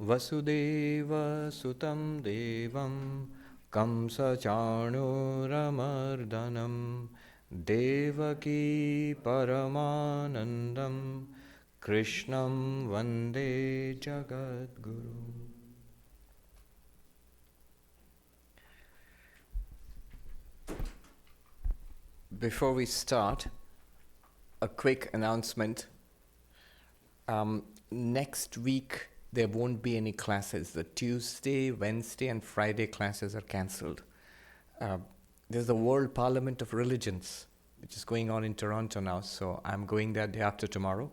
Vasudeva Sutam Devam Kamsa Chanuramardanam Devaki Paramanandam Krishnam Vande Jagadguru. Before we start, a quick announcement. Next week, there won't be any classes. The Tuesday, Wednesday, and Friday classes are cancelled. There's the World Parliament of Religions, which is going on in Toronto now, so I'm going there day after tomorrow.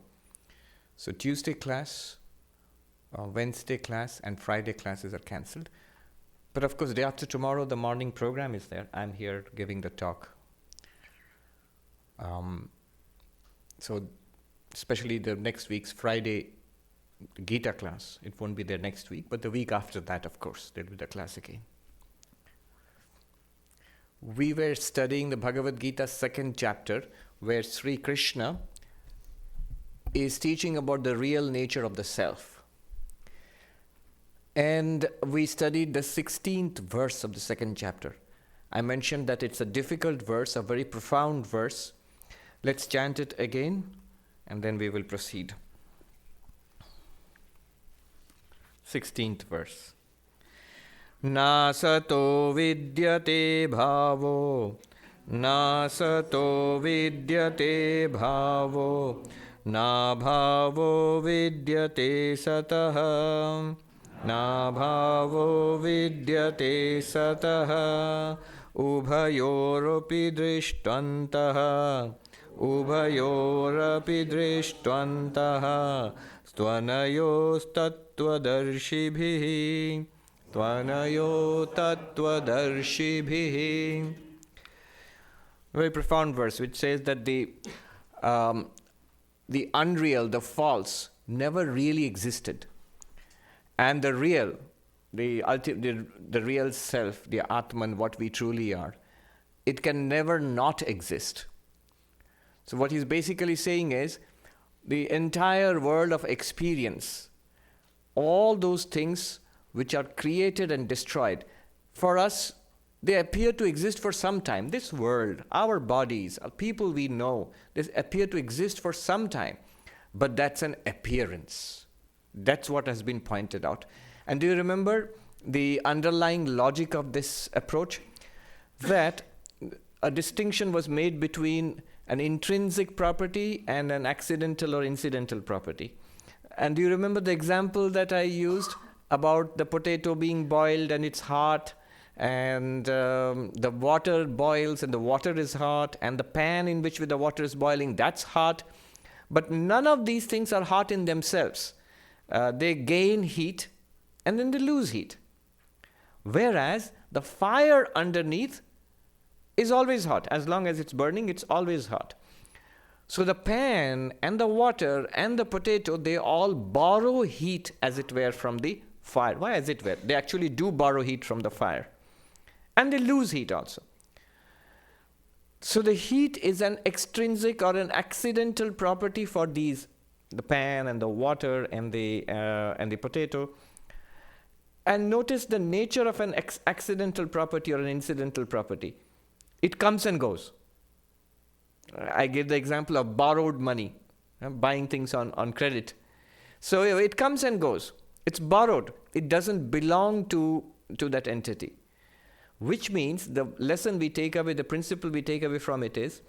So Tuesday class, Wednesday class, and Friday classes are cancelled. But of course, day after tomorrow, the morning program is there. I'm here giving the talk. So especially the next week's Friday Gita class, it won't be there next week, but the week after that, of course, there'll be the class again. We were studying the Bhagavad Gita second chapter, where Sri Krishna is teaching about the real nature of the self. And we studied the 16th verse of the second chapter. I mentioned that it's a difficult verse, a very profound verse. Let's chant it again, and then we will proceed. 16th verse. Nasato vidyate bhavo, nasato vidyate bhavo, na bhavo vidyate satah, na bhavo vidyate satah, ubhayoropi drishtantah, ubhayorapi drishtvantaha stvanayos tattvadarshibhihi tvanayo tattvadarshibhihi. Very profound verse which says that the unreal, the false, never really existed, and the real, the real self, the Atman, what we truly are, it can never not exist. So what he's basically saying is, the entire world of experience, all those things which are created and destroyed, for us, they appear to exist for some time. This world, our bodies, people we know, they appear to exist for some time. But that's an appearance. That's what has been pointed out. And do you remember the underlying logic of this approach? That a distinction was made between an intrinsic property and an accidental or incidental property. And do you remember the example that I used about the potato being boiled and it's hot, and the water boils and the water is hot, and the pan in which the water is boiling, that's hot. But none of these things are hot in themselves. They gain heat and then they lose heat. Whereas the fire underneath is always hot. As long as it's burning, it's always hot. So the pan and the water and the potato, they all borrow heat, as it were, from the fire. Why as it were? They actually do borrow heat from the fire. And they lose heat also. So the heat is an extrinsic or an accidental property for these, the pan and the water and the potato. And notice the nature of an accidental property or an incidental property. It comes and goes. I gave the example of borrowed money, buying things on credit. So it comes and goes. It's borrowed. It doesn't belong to that entity. Which means the lesson we take away, the principle we take away from it is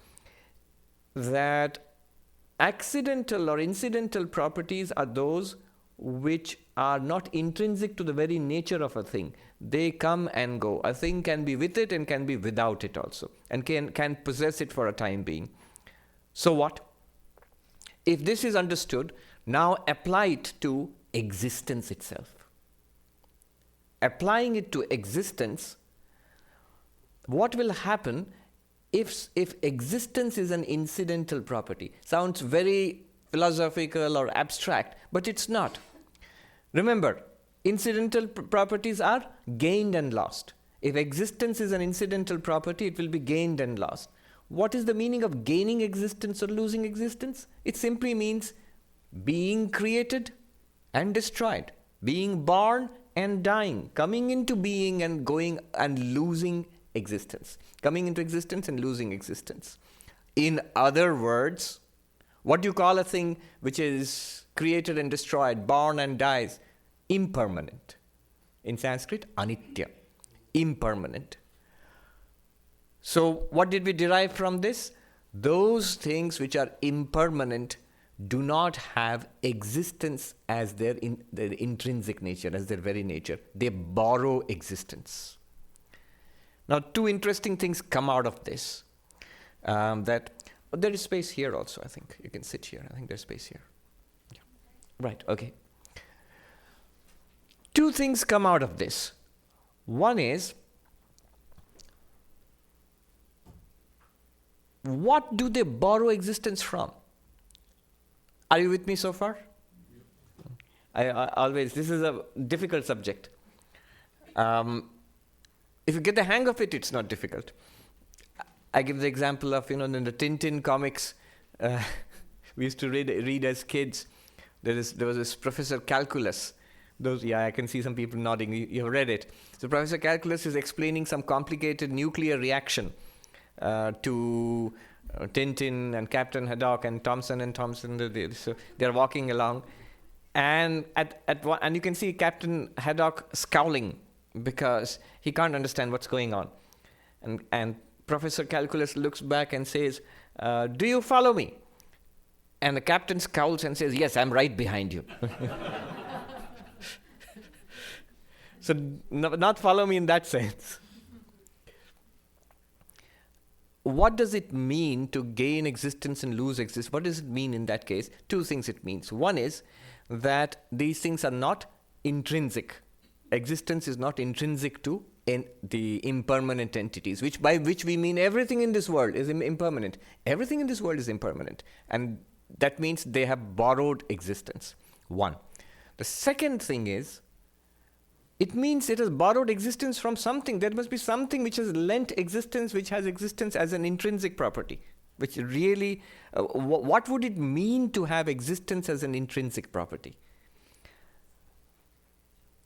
that accidental or incidental properties are those which are not intrinsic to the very nature of a thing. They come and go. A thing can be with it and can be without it also, and can possess it for a time being. So what? If this is understood, now apply it to existence itself. Applying it to existence, what will happen if existence is an incidental property? Sounds very philosophical or abstract, but it's not. Remember, incidental properties are gained and lost. If existence is an incidental property, it will be gained and lost. What is the meaning of gaining existence or losing existence? It simply means being created and destroyed. being born and dying, coming into being and going and losing existence, coming into existence and losing existence. In other words, what do you call a thing which is created and destroyed, born and dies? Impermanent. In Sanskrit, anitya, impermanent. So what did we derive from this? Those things which are impermanent do not have existence as their intrinsic nature, as their very nature. They borrow existence. Now, two interesting things come out of this. There is space here also, I think. You can sit here. I think there's space here. Yeah. Right, okay. Two things come out of this. One is, what do they borrow existence from? Are you with me so far? I always, this is a difficult subject. If you get the hang of it, it's not difficult. I give the example of, in the Tintin comics, we used to read as kids. There was this Professor Calculus. I can see some people nodding. You've read it. So Professor Calculus is explaining some complicated nuclear reaction to Tintin and Captain Haddock and Thompson. So they're walking along, and and you can see Captain Haddock scowling because he can't understand what's going on, and Professor Calculus looks back and says, "Do you follow me?" And the captain scowls and says, "Yes, I'm right behind you." So not follow me in that sense. What does it mean to gain existence and lose existence? What does it mean in that case? Two things it means. One is that these things are not intrinsic. Existence is not intrinsic to the impermanent entities, by which we mean everything in this world is impermanent. Everything in this world is impermanent. And that means they have borrowed existence. One. The second thing is, it means it has borrowed existence from something. There must be something which has lent existence, which has existence as an intrinsic property. Which really, what would it mean to have existence as an intrinsic property?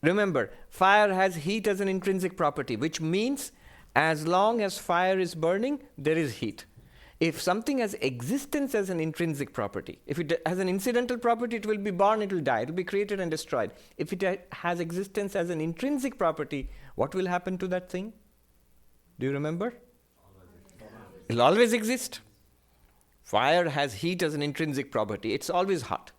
Remember, fire has heat as an intrinsic property, which means as long as fire is burning, there is heat. If something has existence as an intrinsic property, if it has an incidental property, it will be born, it will die, it will be created and destroyed. If it has existence as an intrinsic property, what will happen to that thing? Do you remember? It will always exist. Fire has heat as an intrinsic property. It's always hot.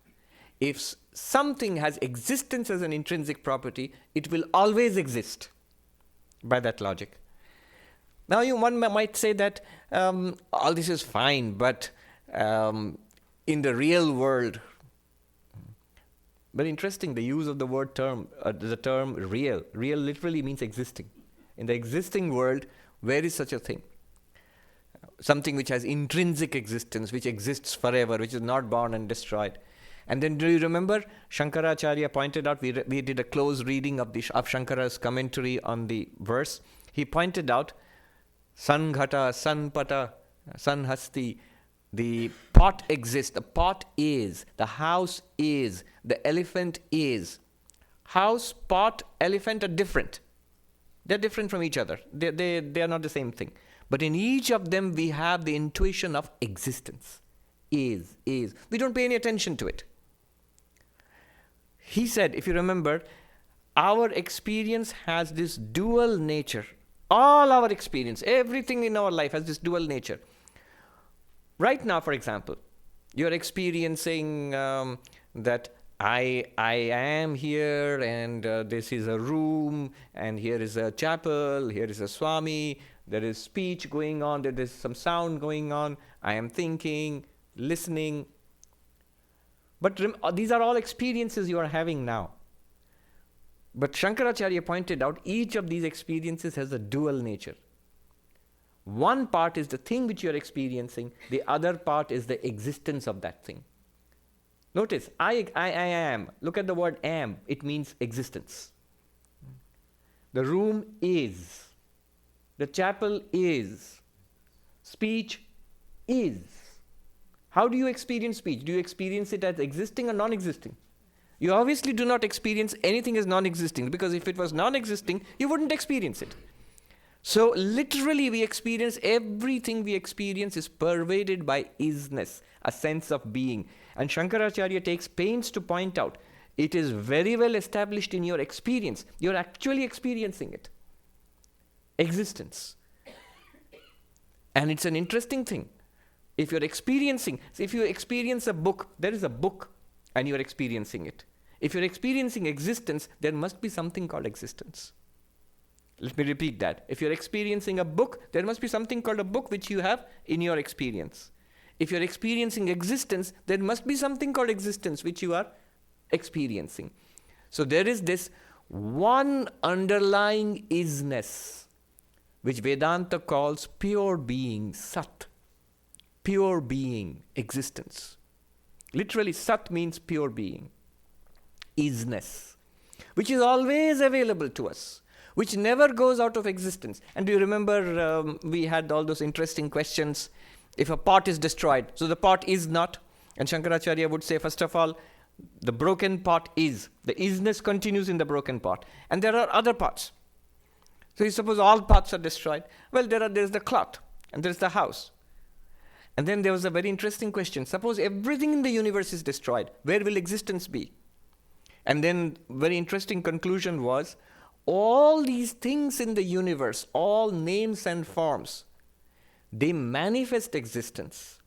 If something has existence as an intrinsic property, it will always exist by that logic. Now, one might say that all this is fine, but in the real world, very interesting, the use of the term real. Real literally means existing. In the existing world, where is such a thing? Something which has intrinsic existence, which exists forever, which is not born and destroyed. And then do you remember Shankaracharya pointed out, we did a close reading of Shankara's commentary on the verse. He pointed out, Sanghata, Sanpata, Sanhasti, the pot exists, the pot is, the house is, the elephant is. House, pot, elephant are different. They're different from each other. They are not the same thing. But in each of them, we have the intuition of existence. Is. We don't pay any attention to it. He said, if you remember, our experience has this dual nature. All our experience, everything in our life has this dual nature. Right now, for example, you're experiencing that I am here, and this is a room, and here is a chapel, here is a Swami, there is speech going on, there is some sound going on, I am thinking, listening. But these are all experiences you are having now. But Shankaracharya pointed out each of these experiences has a dual nature. One part is the thing which you are experiencing, the other part is the existence of that thing. Notice, I am. Look at the word am. It means existence. The room is. The chapel is. Speech is. How do you experience speech? Do you experience it as existing or non-existing? You obviously do not experience anything as non-existing, because if it was non-existing, you wouldn't experience it. So literally everything we experience is pervaded by isness, a sense of being. And Shankaracharya takes pains to point out, it is very well established in your experience. You're actually experiencing it. Existence. And it's an interesting thing. If you experience a book, there is a book and you're experiencing it. If you're experiencing existence, there must be something called existence. Let me repeat that. If you're experiencing a book, there must be something called a book which you have in your experience. If you're experiencing existence, there must be something called existence which you are experiencing. So there is this one underlying isness, which Vedanta calls pure being, Sat. Pure being, existence. Literally, Sat means pure being, isness, which is always available to us, which never goes out of existence. And do you remember we had all those interesting questions? If a pot is destroyed, so the pot is not. And Shankaracharya would say, first of all, the broken pot is. The isness continues in the broken pot. And there are other pots. So you suppose all pots are destroyed. Well, there's the cloth and there's the house. And then there was a very interesting question. Suppose everything in the universe is destroyed. Where will existence be? And then very interesting conclusion was, all these things in the universe, all names and forms, they manifest existence.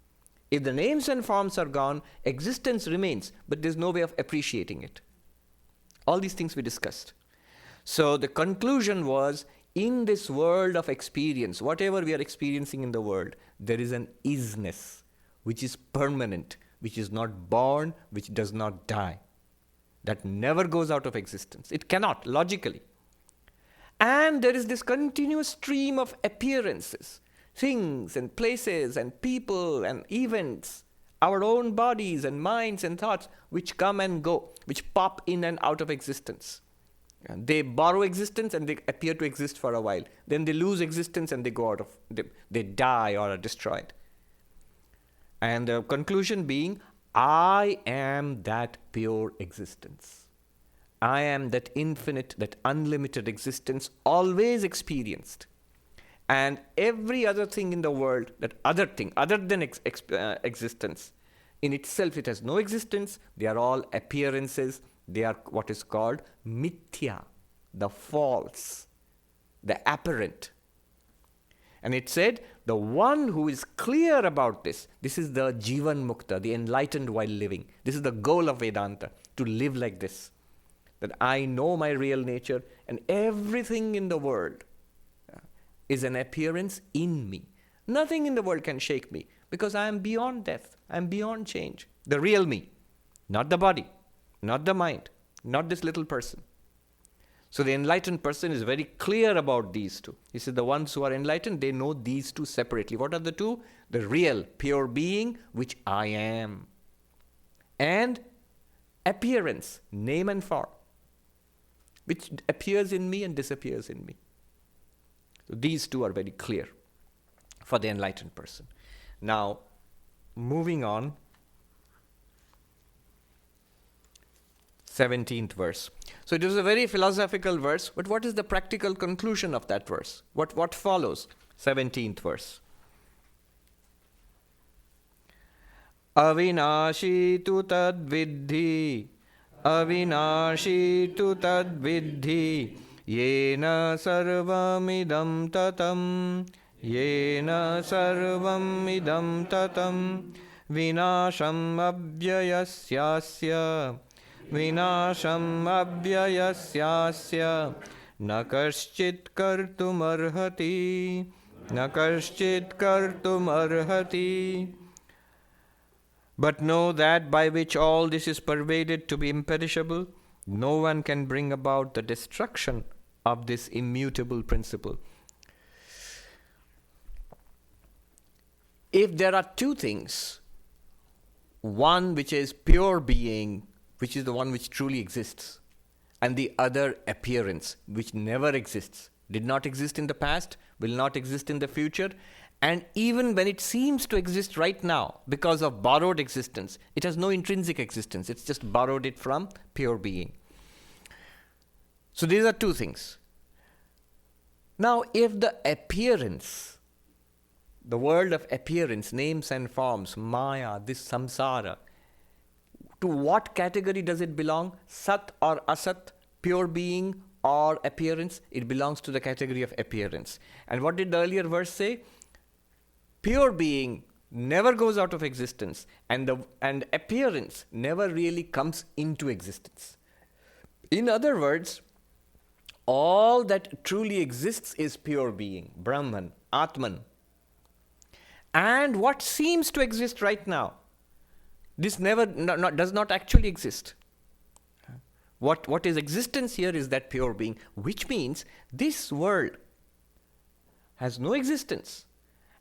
If the names and forms are gone, existence remains, but there's no way of appreciating it. All these things we discussed. So the conclusion was, in this world of experience, whatever we are experiencing in the world, there is an isness, which is permanent, which is not born, which does not die. That never goes out of existence. It cannot, logically. And there is this continuous stream of appearances, things and places and people and events, our own bodies and minds and thoughts, which come and go, which pop in and out of existence. And they borrow existence and they appear to exist for a while. Then they lose existence and they go out of, they die or are destroyed. And the conclusion being, I am that pure existence. I am that infinite, that unlimited existence, always experienced. And every other thing in the world, that other thing, other than existence, in itself it has no existence. They are all appearances. They are what is called mithya, the false, the apparent. And it said, the one who is clear about this is the Jivan Mukta, the enlightened while living. This is the goal of Vedanta, to live like this. That I know my real nature and everything in the world is an appearance in me. Nothing in the world can shake me because I am beyond death. I am beyond change. The real me, not the body, not the mind, not this little person. So the enlightened person is very clear about these two. He said the ones who are enlightened, they know these two separately. What are the two? The real, pure being, which I am. And appearance, name and form, which appears in me and disappears in me. So these two are very clear for the enlightened person. Now, moving on, 17th verse. So it is a very philosophical verse, but what is the practical conclusion of that verse? What follows? 17th verse. Avinashi tu tad vidhi, avinashi tu tad vidhi, yena sarvamidam tatam, yena sarvamidam tatam, vinasham abhyayasyasya, vinasham abhyayasyasya, na kaschit kartum arhati, na kaschit kartum arhati. But know that by which all this is pervaded to be imperishable, no one can bring about the destruction of this immutable principle. If there are two things, one which is pure being, which is the one which truly exists, and the other appearance, which never exists, did not exist in the past, will not exist in the future, And even when it seems to exist right now because of borrowed existence, it has no intrinsic existence. It's just borrowed it from pure being. So these are two things. Now, if the appearance, the world of appearance, names and forms, Maya, this samsara, to what category does it belong? Sat or asat, pure being or appearance? It belongs to the category of appearance. And what did the earlier verse say? Pure being never goes out of existence, and appearance never really comes into existence. In other words, all that truly exists is pure being, Brahman, Atman. And what seems to exist right now, this does not actually exist. What is existence here is that pure being, which means this world has no existence.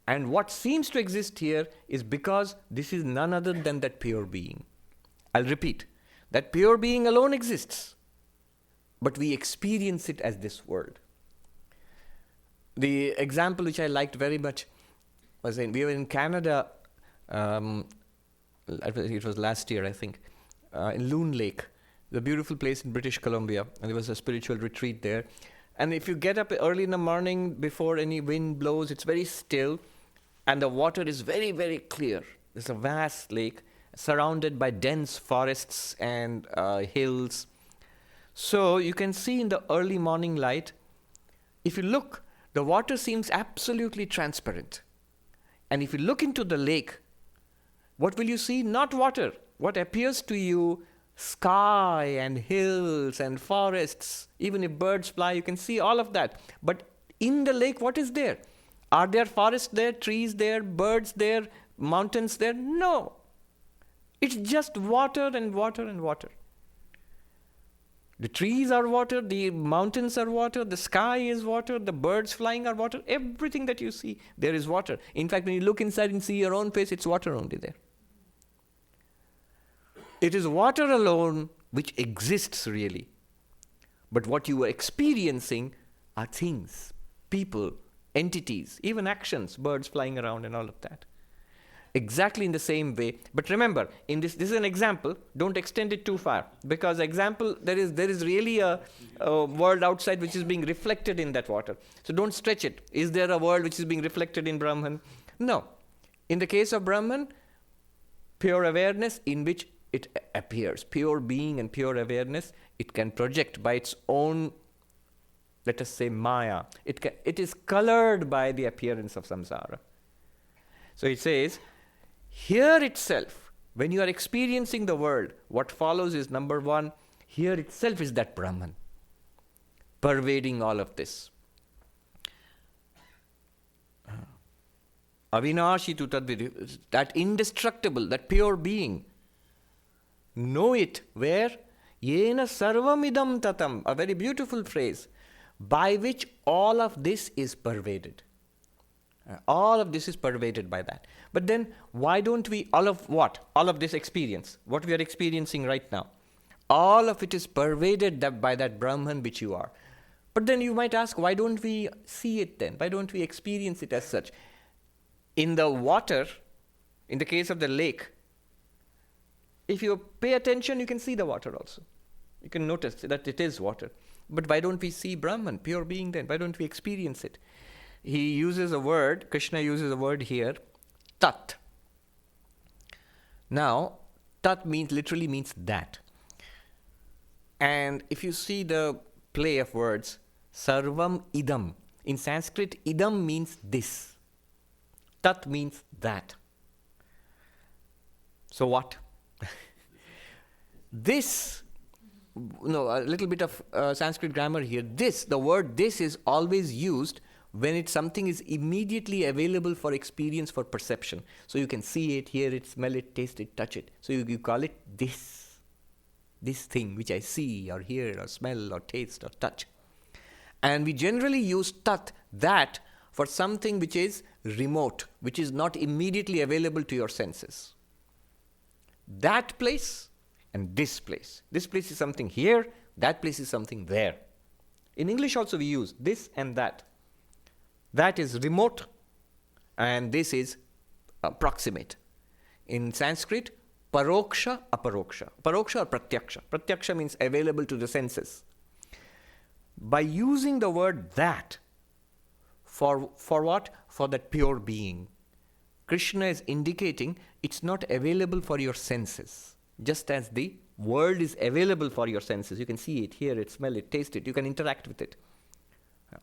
And what seems to exist here is because this is none other than that pure being. I'll repeat, that pure being alone exists, but we experience it as this world. The example which I liked very much was we were in Canada, it was last year, I think, in Loon Lake, the beautiful place in British Columbia, and there was a spiritual retreat there. And if you get up early in the morning before any wind blows, it's very still, and the water is very, very clear. There's a vast lake surrounded by dense forests and hills. So you can see in the early morning light, if you look, the water seems absolutely transparent. And if you look into the lake, what will you see? Not water. What appears to you, sky and hills and forests. Even if birds fly, you can see all of that. But in the lake, what is there? Are there forests there, trees there, birds there, mountains there? No. It's just water and water and water. The trees are water, the mountains are water, the sky is water, the birds flying are water. Everything that you see, there is water. In fact, when you look inside and see your own face, it's water only there. It is water alone which exists really. But what you are experiencing are things, people, entities, even actions, birds flying around and all of that. Exactly in the same way. But remember, this is an example. Don't extend it too far. Because example, there is really a world outside which is being reflected in that water. So don't stretch it. Is there a world which is being reflected in Brahman? No. In the case of Brahman, pure awareness in which it appears. Pure being and pure awareness, it can project by its own, let us say, Maya. It is colored by the appearance of samsara. So it says, here itself, when you are experiencing the world, what follows is, number one, here itself is that Brahman, pervading all of this. Avinashi tu tadvidhi, that indestructible, that pure being. Know it, where? Yena sarvam idam tatam, a very beautiful phrase, by which all of this is pervaded. All of this is pervaded by that. But then, why don't we, all of what? All of this experience, what we are experiencing right now, all of it is pervaded by that Brahman which you are. But then you might ask, why don't we see it then? Why don't we experience it as such? In the water, in the case of the lake, if you pay attention, you can see the water also. You can notice that it is water. But why don't we see Brahman, pure being then? Why don't we experience it? He uses a word, Krishna uses a word here, tat. Now, tat literally means that. And if you see the play of words, sarvam idam. In Sanskrit, idam means this. Tat means that. So what? This, a little bit of Sanskrit grammar here. The word this is always used when something is immediately available for experience, for perception. So you can see it, hear it, smell it, taste it, touch it. So you call it this thing which I see or hear or smell or taste or touch. And we generally use tat, that, for something which is remote, which is not immediately available to your senses. That place and this place. This place is something here, that place is something there. In English also we use this and that. That is remote And this is proximate. In Sanskrit, paroksha, aparoksha. Paroksha or pratyaksha. Pratyaksha means available to the senses. By using the word that, for what? For that pure being. Krishna is indicating it's not available for your senses. Just as the world is available for your senses. You can see it, hear it, smell it, taste it. You can interact with it.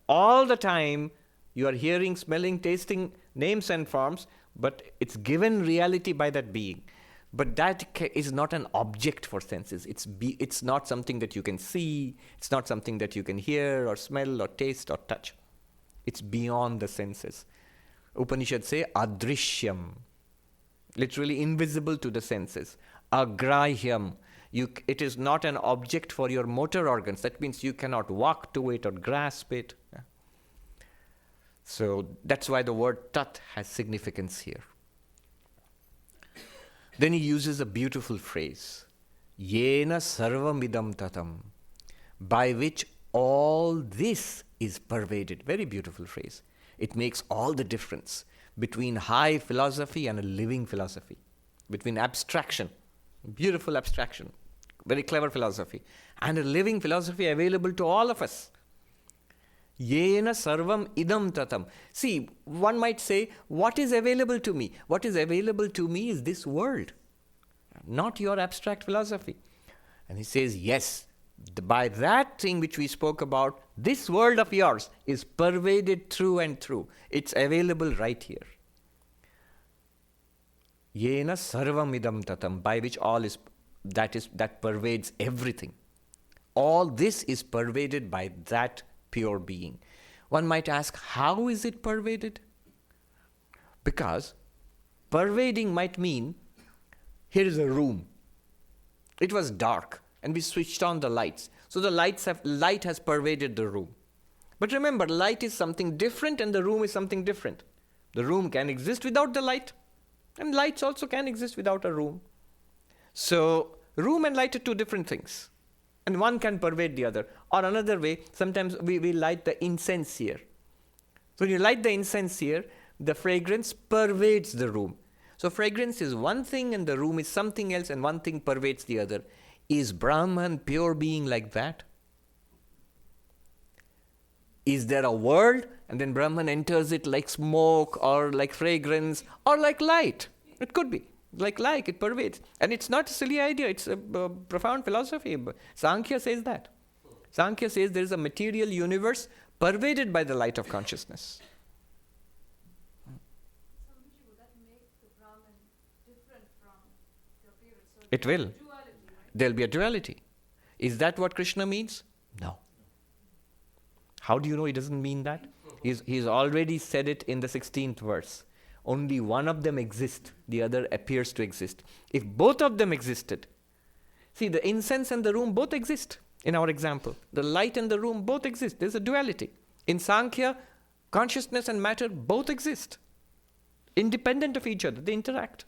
All the time, you are hearing, smelling, tasting names and forms, but it's given reality by that being. But that is not an object for senses. It's not something that you can see. It's not something that you can hear or smell or taste or touch. It's beyond the senses. Upanishads say adrishyam, literally invisible to the senses. Agrahyam, it is not an object for your motor organs. That means you cannot walk to it or grasp it. So that's why the word tat has significance here. Then he uses a beautiful phrase, yena sarvamidam tatam, by which all this is pervaded. Very beautiful phrase. It makes all the difference between high philosophy and a living philosophy, between abstraction, beautiful abstraction, very clever philosophy, and a living philosophy available to all of us. Yena sarvam idam tatam. See, one might say, what is available to me? What is available to me is this world, not your abstract philosophy. And he says, yes, by that thing which we spoke about, this world of yours is pervaded through and through. It's available right here. Yena sarvam idam tatam, by which all is that pervades everything. All this is pervaded by that pure being. One might ask, how is it pervaded? Because pervading might mean, here is a room. It was dark and we switched on the lights. So the light has pervaded the room. But remember, light is something different and the room is something different. The room can exist without the light, and lights also can exist without a room. So room and light are two different things. And one can pervade the other. Or another way, sometimes we light the incense here. So when you light the incense here, the fragrance pervades the room. So fragrance is one thing and the room is something else, and one thing pervades the other. Is Brahman pure being like that? Is there a world and then Brahman enters it like smoke or like fragrance or like light? It could be. Like it pervades. And it's not a silly idea, it's a profound philosophy. Sankhya says that. Sankhya says there is a material universe pervaded by the light of consciousness. Swamiji, would that make the Brahman different from the appearance? So It will. Duality, right? There'll be a duality. Is that what Krishna means? No. How do you know he doesn't mean that? He's already said it in the 16th verse. Only one of them exists, the other appears to exist. If both of them existed, see, the incense and the room both exist in our example. The light and the room both exist. There's a duality. In Sankhya, consciousness and matter both exist. Independent of each other, they interact.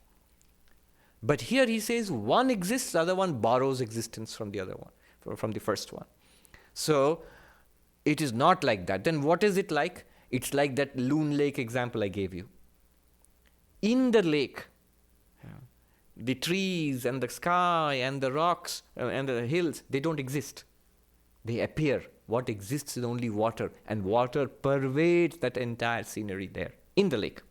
But here he says one exists, the other one borrows existence from the other one, from the first one. So it is not like that. Then what is it like? It's like that Loon Lake example I gave you. In the lake, the trees and the sky and the rocks and the hills, they don't exist. They appear. What exists is only water, and water pervades that entire scenery there, in the lake.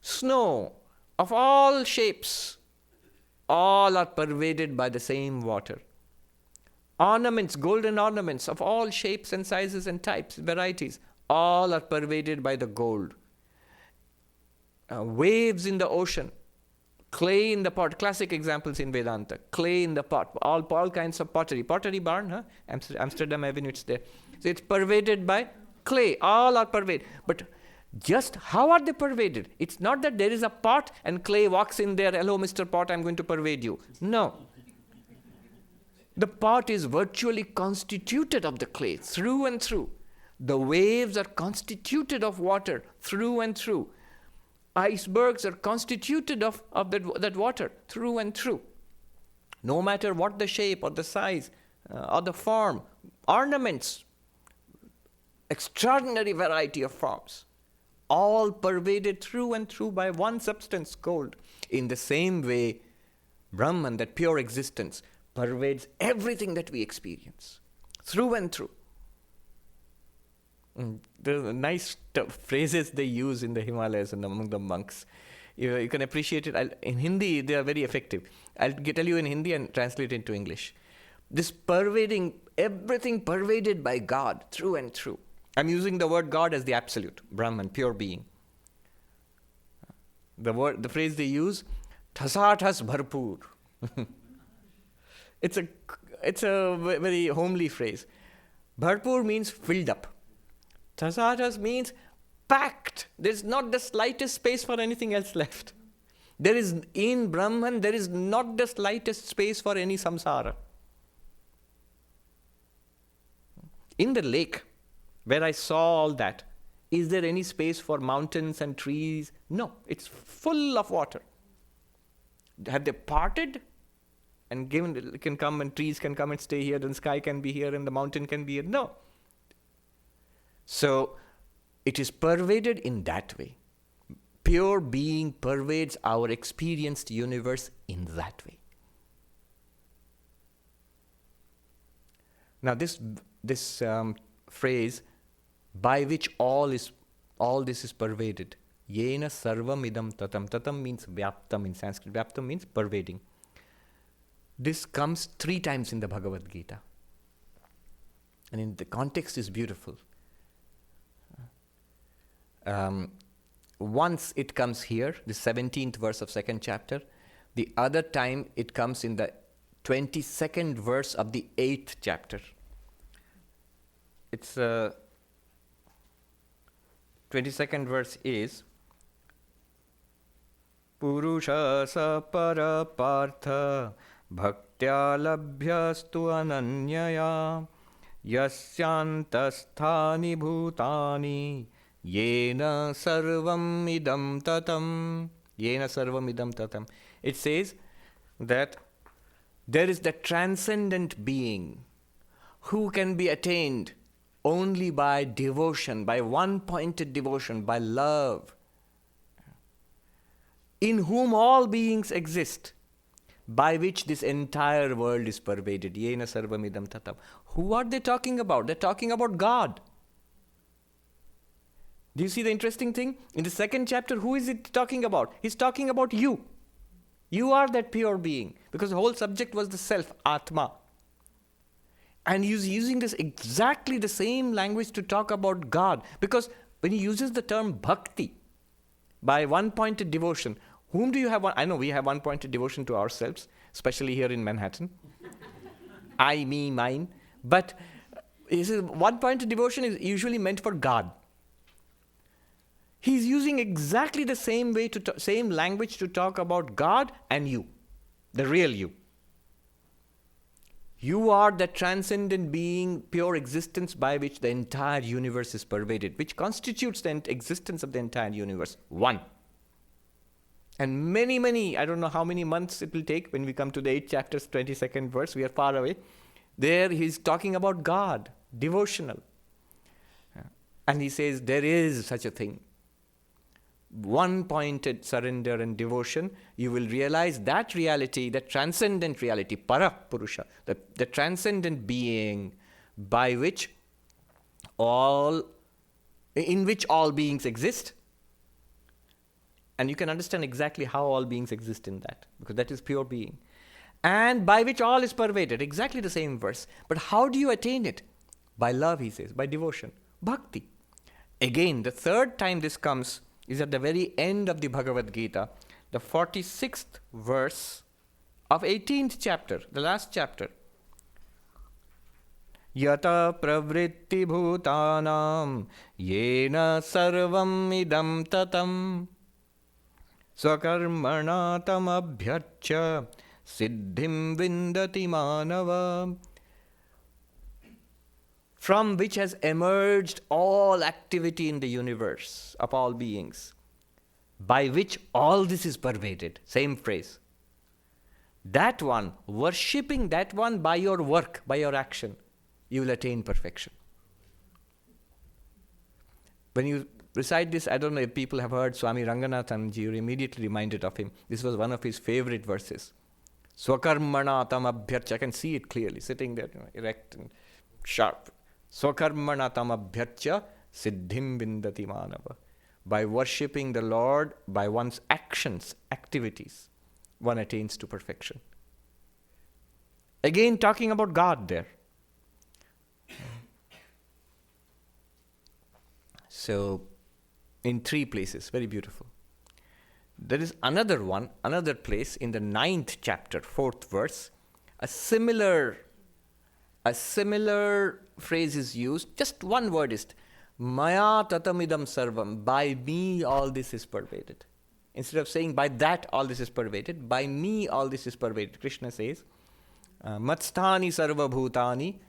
Snow of all shapes, all are pervaded by the same water. Ornaments, golden ornaments of all shapes and sizes and types, varieties, all are pervaded by the gold. Waves in the ocean, clay in the pot, classic examples in Vedanta, clay in the pot, all kinds of pottery barn, huh? Amsterdam Avenue, it's there. So it's pervaded by clay, all are pervaded. But just how are they pervaded? It's not that there is a pot and clay walks in there, hello Mr. Pot, I'm going to pervade you. No. The pot is virtually constituted of the clay, through and through. The waves are constituted of water, through and through. Icebergs are constituted of that water, through and through. No matter what the shape or the size or the form, ornaments, extraordinary variety of forms, all pervaded through and through by one substance, gold. In the same way, Brahman, that pure existence, pervades everything that we experience, through and through. The nice phrases they use in the Himalayas and among the monks. You can appreciate it. In Hindi, they are very effective. I'll tell you in Hindi and translate it into English. This pervading, everything pervaded by God, through and through. I'm using the word God as the absolute, Brahman, pure being. The phrase they use, Thasathas bharpur. It's a very homely phrase. Bharpur means filled up. Thasathas means packed. There's not the slightest space for anything else left. There is, in Brahman, there is not the slightest space for any samsara. In the lake, where I saw all that, is there any space for mountains and trees? No, it's full of water. Have they parted and given, can come and trees can come and stay here, then sky can be here and the mountain can be here? No. So, it is pervaded in that way. Pure being pervades our experienced universe in that way. Now this phrase, by which all this is pervaded. Yena sarvam idam tatam. Tatam means vyaptam in Sanskrit. Vyaptam means pervading. This comes 3 times in the Bhagavad Gita. And in the context is beautiful. Once it comes here, the 17th verse of 2nd chapter. The other time it comes in the 22nd verse of the 8th chapter. It's 22nd verse is Purusha sa para partha bhaktya labhyastu ananyaya yasyantasthani bhutani yena sarvam idam tatam. Yena sarvam idam tatam. It says that there is the transcendent being who can be attained only by devotion, by one-pointed devotion, by love, in whom all beings exist, by which this entire world is pervaded. Yena sarvam idam tatam. Who are they talking about? They're talking about God. Do you see the interesting thing? In the 2nd chapter, who is it talking about? He's talking about you. You are that pure being. Because the whole subject was the self, Atma. And he's using this exactly the same language to talk about God. Because when he uses the term bhakti, by one-pointed devotion, whom do you have? I know we have one-pointed devotion to ourselves, especially here in Manhattan. I, me, mine. But one-pointed devotion is usually meant for God. He's using exactly the same way same language to talk about God and you, the real you. You are the transcendent being, pure existence by which the entire universe is pervaded, which constitutes the existence of the entire universe. One. And many, I don't know how many months it will take when we come to the 8th chapter's 22nd verse, we are far away. There he's talking about God, devotional. And he says there is such a thing. One-pointed surrender and devotion, you will realize that reality, that transcendent reality, para purusha, the transcendent being by which in which all beings exist. And you can understand exactly how all beings exist in that, because that is pure being. And by which all is pervaded, exactly the same verse. But how do you attain it? By love, he says, by devotion, bhakti. Again, the 3rd time this comes is at the very end of the Bhagavad Gita, the 46th verse of 18th chapter, the last chapter. Yata pravritti bhutanam yena sarvam idam tatam swakarmana tam abhyarcha siddhim vindati manava. From which has emerged all activity in the universe of all beings, by which all this is pervaded. Same phrase. That one, worshipping that one by your work, by your action, you will attain perfection. When you recite this. I don't know if people have heard Swami Ranganathanji, you're immediately reminded of him. This was one of his favorite verses. Swakarmana tam abhyarcha. I can see it clearly, sitting there, erect and sharp. Swakarmana tam abhyarcha siddhim vindati manava. By worshipping the Lord, by one's actions, activities, one attains to perfection. Again, talking about God there. So, in 3 places, very beautiful. There is another place in the 9th chapter, 4th verse. A similar phrase is used. Just one word is, Maya tatamidam sarvam. By me all this is pervaded. Instead of saying by that all this is pervaded, by me all this is pervaded. Krishna says, Matsthani sarva bhutani,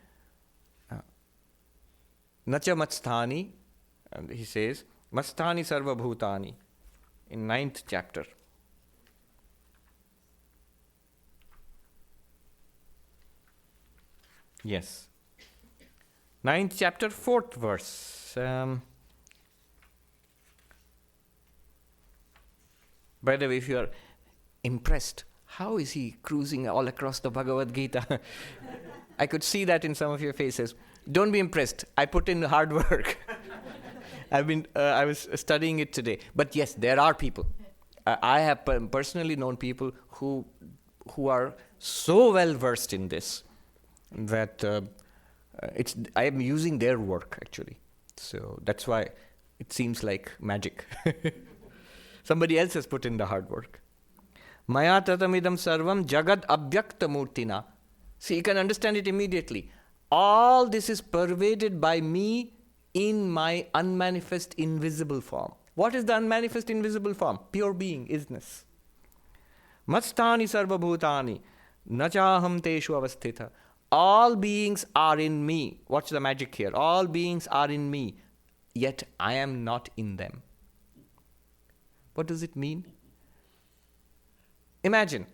nacha matsthani, and he says, Matsthani sarva bhutani, in 9th chapter. Yes. 9th chapter, 4th verse. By the way, if you are impressed, how is he cruising all across the Bhagavad Gita? I could see that in some of your faces. Don't be impressed. I put in hard work. I was studying it today. But yes, there are people. I have personally known people who are so well versed in this that I am using their work actually. So that's why it seems like magic. Somebody else has put in the hard work. Maya tatamidam sarvam jagad abhyakta murtina. See, you can understand it immediately. All this is pervaded by me in my unmanifest invisible form. What is the unmanifest invisible form? Pure being, isness. Matsthani sarva bhutani nachaham teshu avasthita. All beings are in me. Watch the magic here. All beings are in me, yet I am not in them. What does it mean? Imagine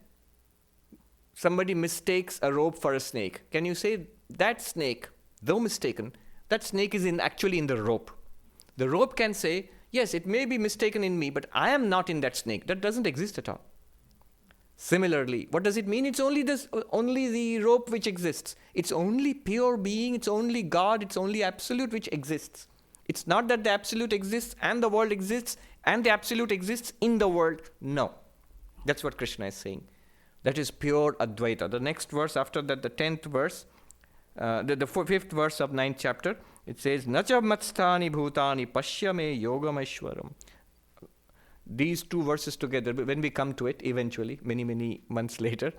somebody mistakes a rope for a snake. Can you say that snake, though mistaken, that snake is actually in the rope? The rope can say, yes, it may be mistaken in me, but I am not in that snake. That doesn't exist at all. Similarly, what does it mean? It's only the rope which exists. It's only pure being, it's only God, it's only absolute which exists. It's not that the absolute exists and the world exists and the absolute exists in the world. No. That's what Krishna is saying. That is pure Advaita. The next verse after that, the 10th verse, the 5th verse of 9th chapter, it says, Nacha matstani bhutani pashyame yogameshwaram. These 2 verses together, when we come to it eventually, many months later,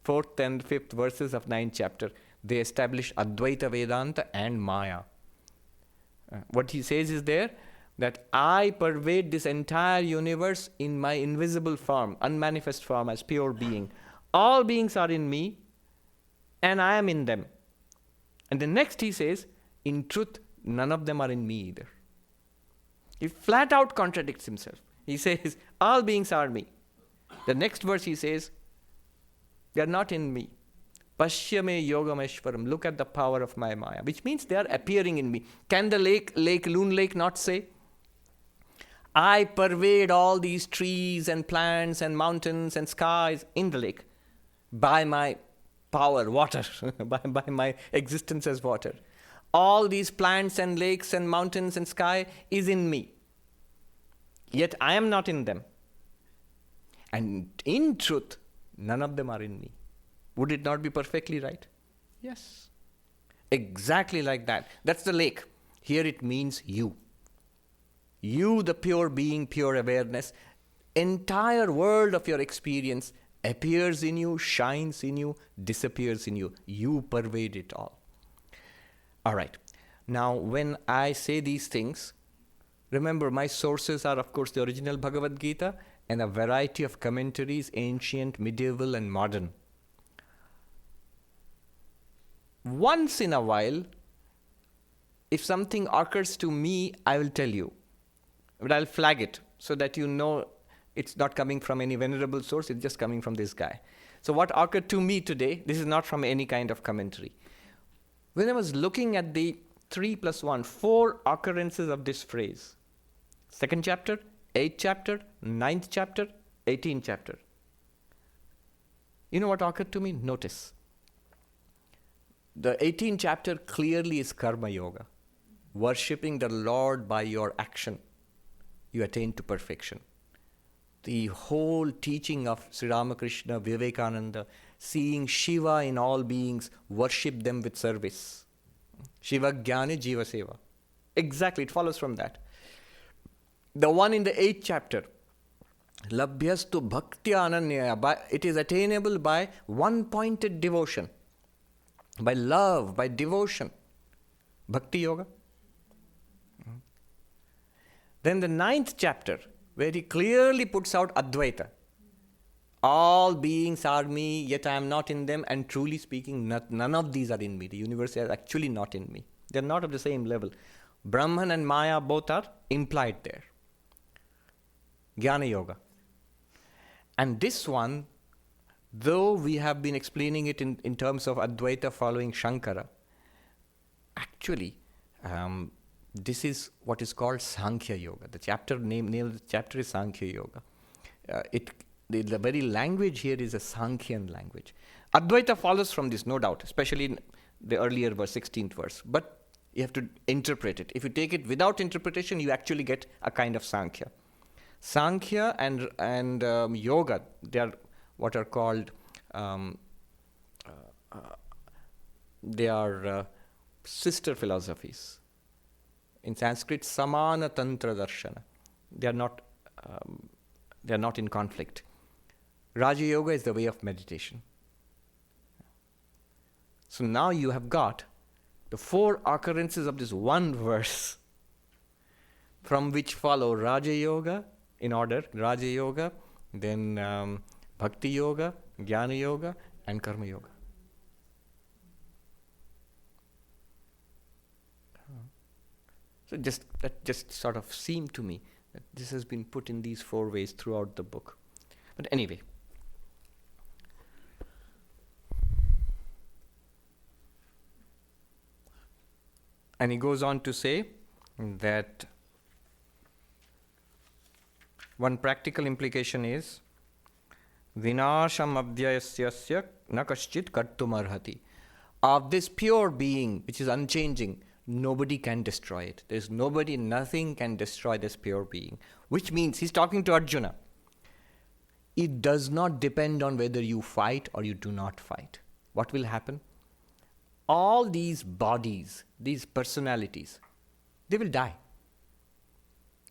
4th and 5th verses of 9th chapter, they establish Advaita Vedanta and Maya. What he says is there, that I pervade this entire universe in my invisible form, unmanifest form as pure being. All beings are in me, and I am in them. And the next he says, in truth, none of them are in me either. He flat out contradicts himself. He says, all beings are me. The next verse he says, they are not in me. Pashyame yogameshwaram. Look at the power of my Maya. Which means they are appearing in me. Can the Loon Lake not say, I pervade all these trees and plants and mountains and skies in the lake by my power, water, by my existence as water. All these plants and lakes and mountains and sky is in me. Yet I am not in them. And in truth, none of them are in me. Would it not be perfectly right? Yes. Exactly like that. That's the lake. Here it means you. You, the pure being, pure awareness, entire world of your experience appears in you, shines in you, disappears in you. You pervade it all. All right. Now, when I say these things, remember my sources are, of course, the original Bhagavad Gita and a variety of commentaries, ancient, medieval, and modern. Once in a while, if something occurs to me, I will tell you. But I'll flag it so that you know it's not coming from any venerable source, it's just coming from this guy. So what occurred to me today, this is not from any kind of commentary. When I was looking at the 3 + 1, 4 occurrences of this phrase, Second chapter, 8th chapter, 9th chapter, 18th chapter. You know what occurred to me? Notice. The 18th chapter clearly is Karma Yoga. Worshipping the Lord by your action, you attain to perfection. The whole teaching of Sri Ramakrishna, Vivekananda, seeing Shiva in all beings, worship them with service. Shiva Jnani Jiva Seva. Exactly, it follows from that. The one in the 8th chapter, Labhyastu Bhakti Ananyaya, it is attainable by one-pointed devotion, by love, by devotion. Bhakti Yoga. Then the 9th chapter, where he clearly puts out Advaita. All beings are me, yet I am not in them, and truly speaking, none of these are in me. The universe is actually not in me. They are not of the same level. Brahman and Maya both are implied there. Jnana Yoga. And this one, though we have been explaining it in terms of Advaita following Shankara, actually, this is what is called Sankhya Yoga. The chapter name of the chapter is Sankhya Yoga. The very language here is a Sankhyan language. Advaita follows from this, no doubt, especially in the earlier verse, 16th verse. But you have to interpret it. If you take it without interpretation, you actually get a kind of Sankhya. Sankhya and Yoga, they are what are called, they are sister philosophies. In Sanskrit, Samana Tantra Darshana. They are not in conflict. Raja Yoga is the way of meditation. So now you have got the 4 occurrences of this one verse, from which follow Raja Yoga in order, Raja Yoga, then Bhakti Yoga, Jnana Yoga, and Karma Yoga. So that just sort of seemed to me that this has been put in these 4 ways throughout the book. But anyway. And he goes on to say that one practical implication is Vinasham abhyayasyasya na kaschit kartum arhati. Of this pure being, which is unchanging, nobody can destroy it. There's nobody, nothing can destroy this pure being. Which means, he's talking to Arjuna. It does not depend on whether you fight or you do not fight. What will happen? All these bodies, these personalities, they will die.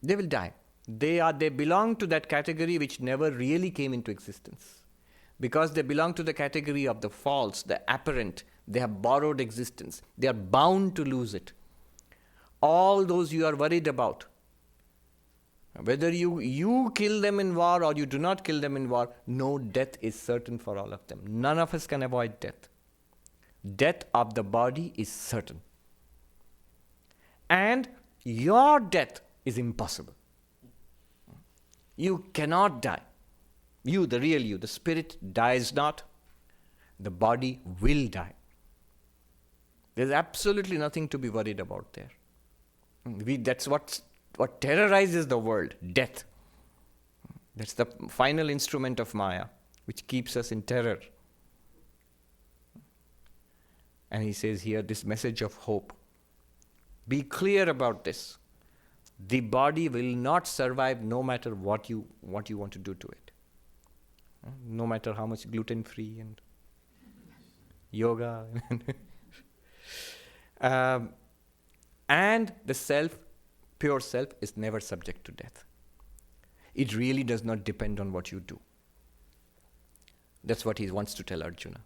They will die. They belong to that category which never really came into existence. Because they belong to the category of the false, the apparent, they have borrowed existence. They are bound to lose it. All those you are worried about, whether you kill them in war or you do not kill them in war, no, death is certain for all of them. None of us can avoid death. Death of the body is certain. And your death is impossible. You cannot die. You, the real you, the spirit dies not. The body will die. There's absolutely nothing to be worried about there. That's what terrorizes the world, death. That's the final instrument of Maya, which keeps us in terror. And he says here, this message of hope. Be clear about this. The body will not survive no matter what you want to do to it. No matter how much gluten-free and yoga. And the self, pure self, is never subject to death. It really does not depend on what you do. That's what he wants to tell Arjuna.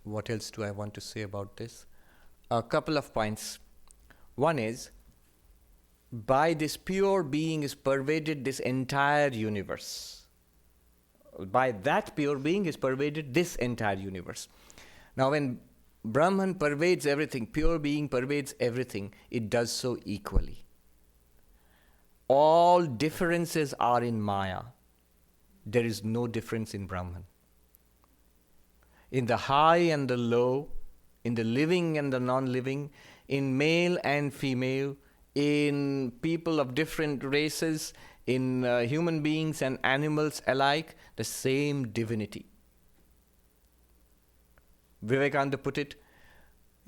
What else do I want to say about this? A couple of points. One is, by this pure being is pervaded this entire universe. By that pure being is pervaded this entire universe. Now when Brahman pervades everything, pure being pervades everything, it does so equally. All differences are in Maya. There is no difference in Brahman. In the high and the low, in the living and the non-living, in male and female, in people of different races, in human beings and animals alike, the same divinity. Vivekananda put it,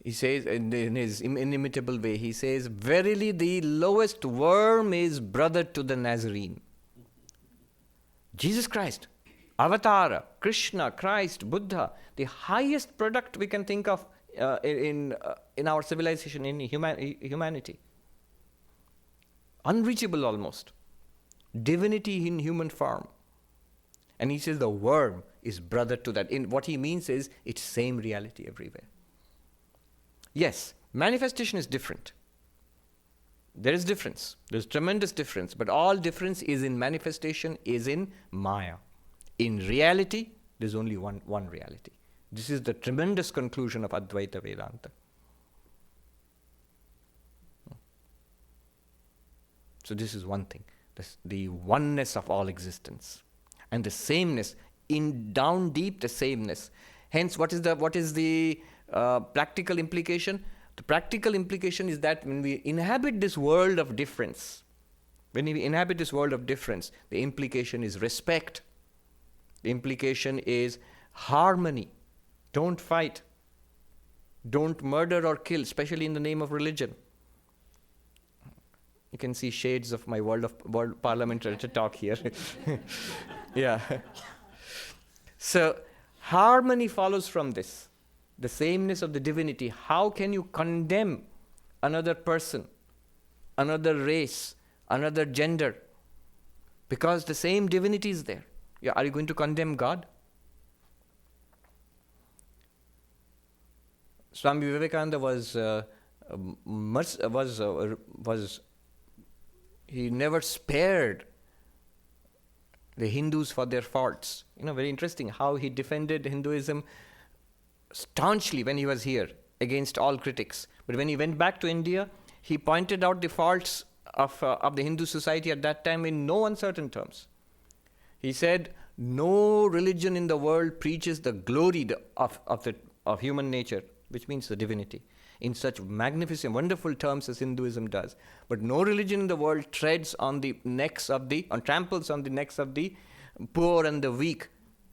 he says in his inimitable way, he says, verily the lowest worm is brother to the Nazarene. Jesus Christ, Avatara, Krishna, Christ, Buddha, the highest product we can think of in our civilization, in humanity. Unreachable almost. Divinity in human form. And he says the worm is brother to that. In what he means is it's same reality everywhere. Yes, manifestation is different. There is difference. There's tremendous difference. But all difference is in manifestation, is in Maya. In reality, there's only one reality. This is the tremendous conclusion of Advaita Vedanta. So this is one thing. The oneness of all existence. And the sameness, in down deep the sameness. Hence, what is the practical implication? The practical implication is that when we inhabit this world of difference, the implication is respect. The implication is harmony. Don't fight. Don't murder or kill, especially in the name of religion. You can see shades of my world parliamentary talk here. Yeah. So, harmony follows from this. The sameness of the divinity. How can you condemn another person, another race, another gender? Because the same divinity is there. Yeah, are you going to condemn God? Swami Vivekananda he never spared the Hindus for their faults. Very interesting how he defended Hinduism staunchly when he was here against all critics. But when he went back to India, he pointed out the faults of the Hindu society at that time in no uncertain terms. He said, no religion in the world preaches the glory of human nature, which means the divinity, in such magnificent, wonderful terms as Hinduism does. But no religion in the world tramples on the necks of the poor and the weak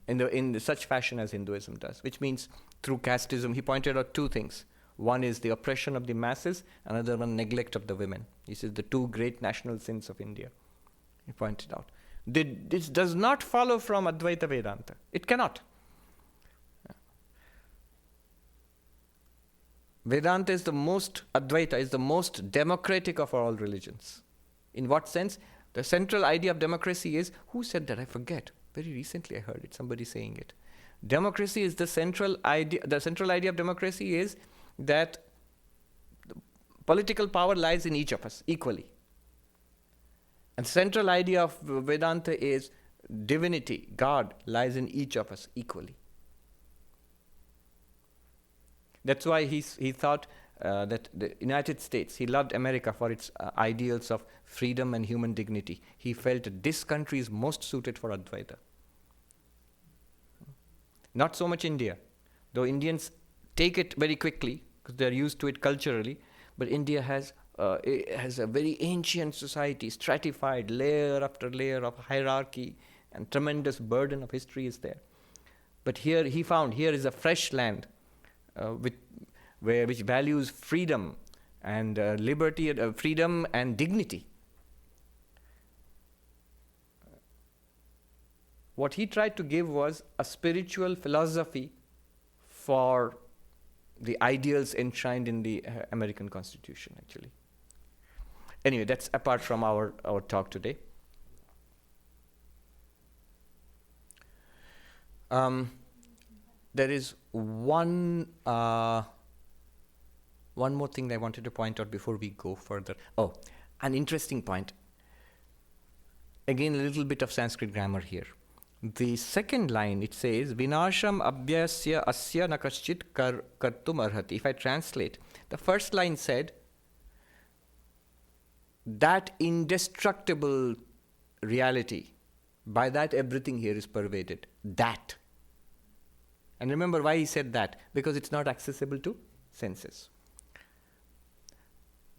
in such fashion as Hinduism does, which means through casteism. He pointed out two things. One is the oppression of the masses, another one neglect of the women. He says the two great national sins of India. He pointed out. This does not follow from Advaita Vedanta. It cannot. Vedanta is Advaita is the most democratic of all religions. In what sense? The central idea of democracy is, who said that? I forget. Very recently I heard it, somebody saying it. Democracy is the central idea of democracy is that political power lies in each of us equally. And the central idea of Vedanta is divinity, God, lies in each of us equally. That's why he thought that the United States, he loved America for its ideals of freedom and human dignity. He felt that this country is most suited for Advaita. Not so much India, though Indians take it very quickly because they are used to it culturally, but India has a very ancient society, stratified, layer after layer of hierarchy, and tremendous burden of history is there. But here he found, here is a fresh land which values freedom and liberty, freedom and dignity. What he tried to give was a spiritual philosophy for the ideals enshrined in the American Constitution, actually. Anyway, that's apart from our talk today. There is one more thing I wanted to point out before we go further. Oh, an interesting point. Again, a little bit of Sanskrit grammar here. The second line, it says, Vinasham abhyasya asya na kaschit kartum arhati. If I translate, the first line said, that indestructible reality, by that everything here is pervaded. That. And remember why he said that? Because it's not accessible to senses.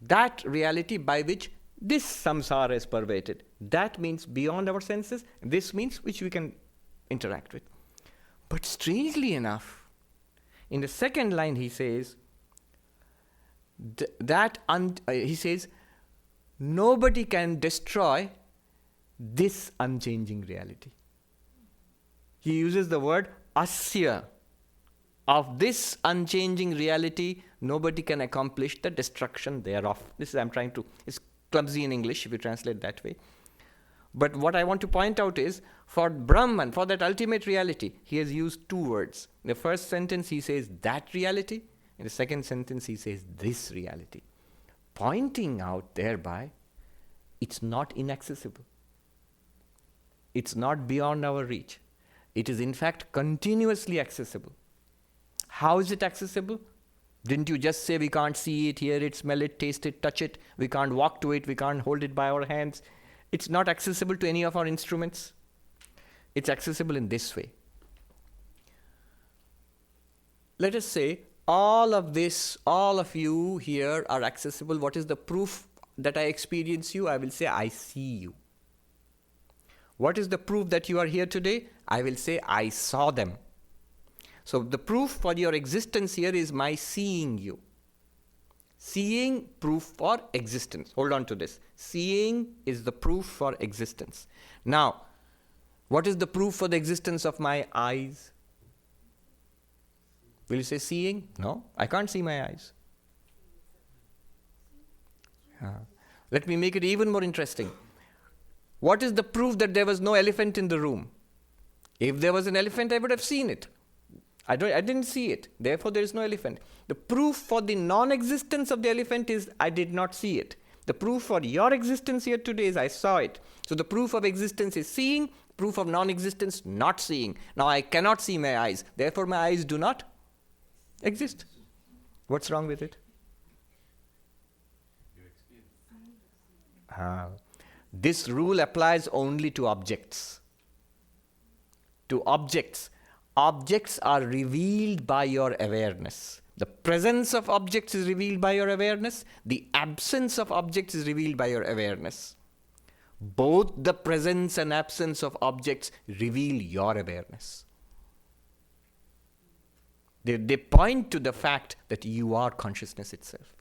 That reality by which this samsara is pervaded, that means beyond our senses, this means which we can interact with. But strangely enough, in the second line he says, he says, nobody can destroy this unchanging reality. He uses the word asya. Of this unchanging reality, nobody can accomplish the destruction thereof. It's clumsy in English if you translate that way. But what I want to point out is, for Brahman, for that ultimate reality, he has used two words. In the first sentence he says that reality. In the second sentence he says this reality. Pointing out thereby, it's not inaccessible. It's not beyond our reach. It is in fact continuously accessible. How is it accessible? Didn't you just say we can't see it, hear it, smell it, taste it, touch it, we can't walk to it, we can't hold it by our hands? It's not accessible to any of our instruments. It's accessible in this way. Let us say all of this, all of you here are accessible. What is the proof that I experience you? I will say I see you. What is the proof that you are here today? I will say I saw them. So the proof for your existence here is my seeing you. Seeing, proof for existence. Hold on to this. Seeing is the proof for existence. Now, what is the proof for the existence of my eyes? Will you say seeing? No, I can't see my eyes. Let me make it even more interesting. What is the proof that there was no elephant in the room? If there was an elephant, I would have seen it. I didn't see it. Therefore, there is no elephant. The proof for the non-existence of the elephant is I did not see it. The proof for your existence here today is I saw it. So the proof of existence is seeing, proof of non-existence not seeing. Now I cannot see my eyes. Therefore, my eyes do not exist. What's wrong with it? This rule applies only to objects. To objects. Objects are revealed by your awareness. The presence of objects is revealed by your awareness. The absence of objects is revealed by your awareness. Both the presence and absence of objects reveal your awareness. They point to the fact that you are consciousness itself.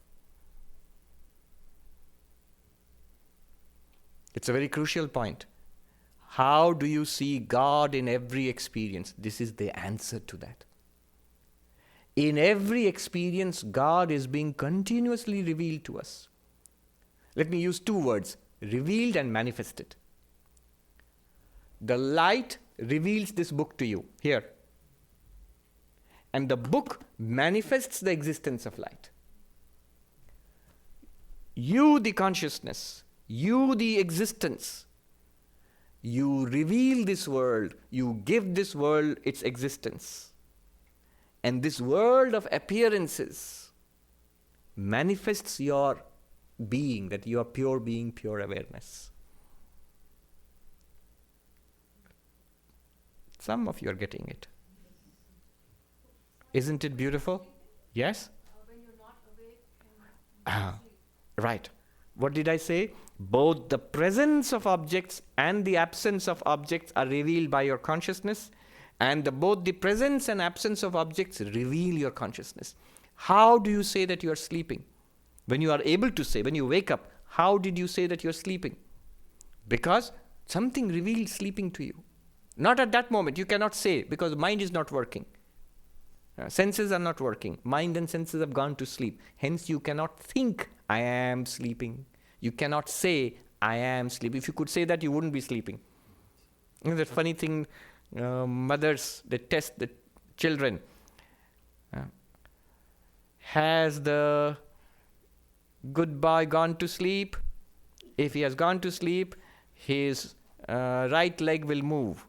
It's a very crucial point. How do you see God in every experience? This is the answer to that. In every experience, God is being continuously revealed to us. Let me use two words, revealed and manifested. The light reveals this book to you, here. And the book manifests the existence of light. You, the consciousness, you, the existence, you reveal this world, you give this world its existence. And this world of appearances manifests your being, that you are pure being, pure awareness. Some of you are getting it. Isn't it beautiful? Yes? When you're not awake and sleep. Right. What did I say? Both the presence of objects and the absence of objects are revealed by your consciousness, and both the presence and absence of objects reveal your consciousness. How do you say that you are sleeping? When you are able to say, when you wake up, how did you say that you are sleeping? Because something revealed sleeping to you. Not at that moment, you cannot say, because mind is not working. Senses are not working. Mind and senses have gone to sleep. Hence, you cannot think, I am sleeping. You cannot say, I am sleeping. If you could say that, you wouldn't be sleeping. You know, that funny thing, mothers, they test the children. Has the good boy gone to sleep? If he has gone to sleep, his right leg will move.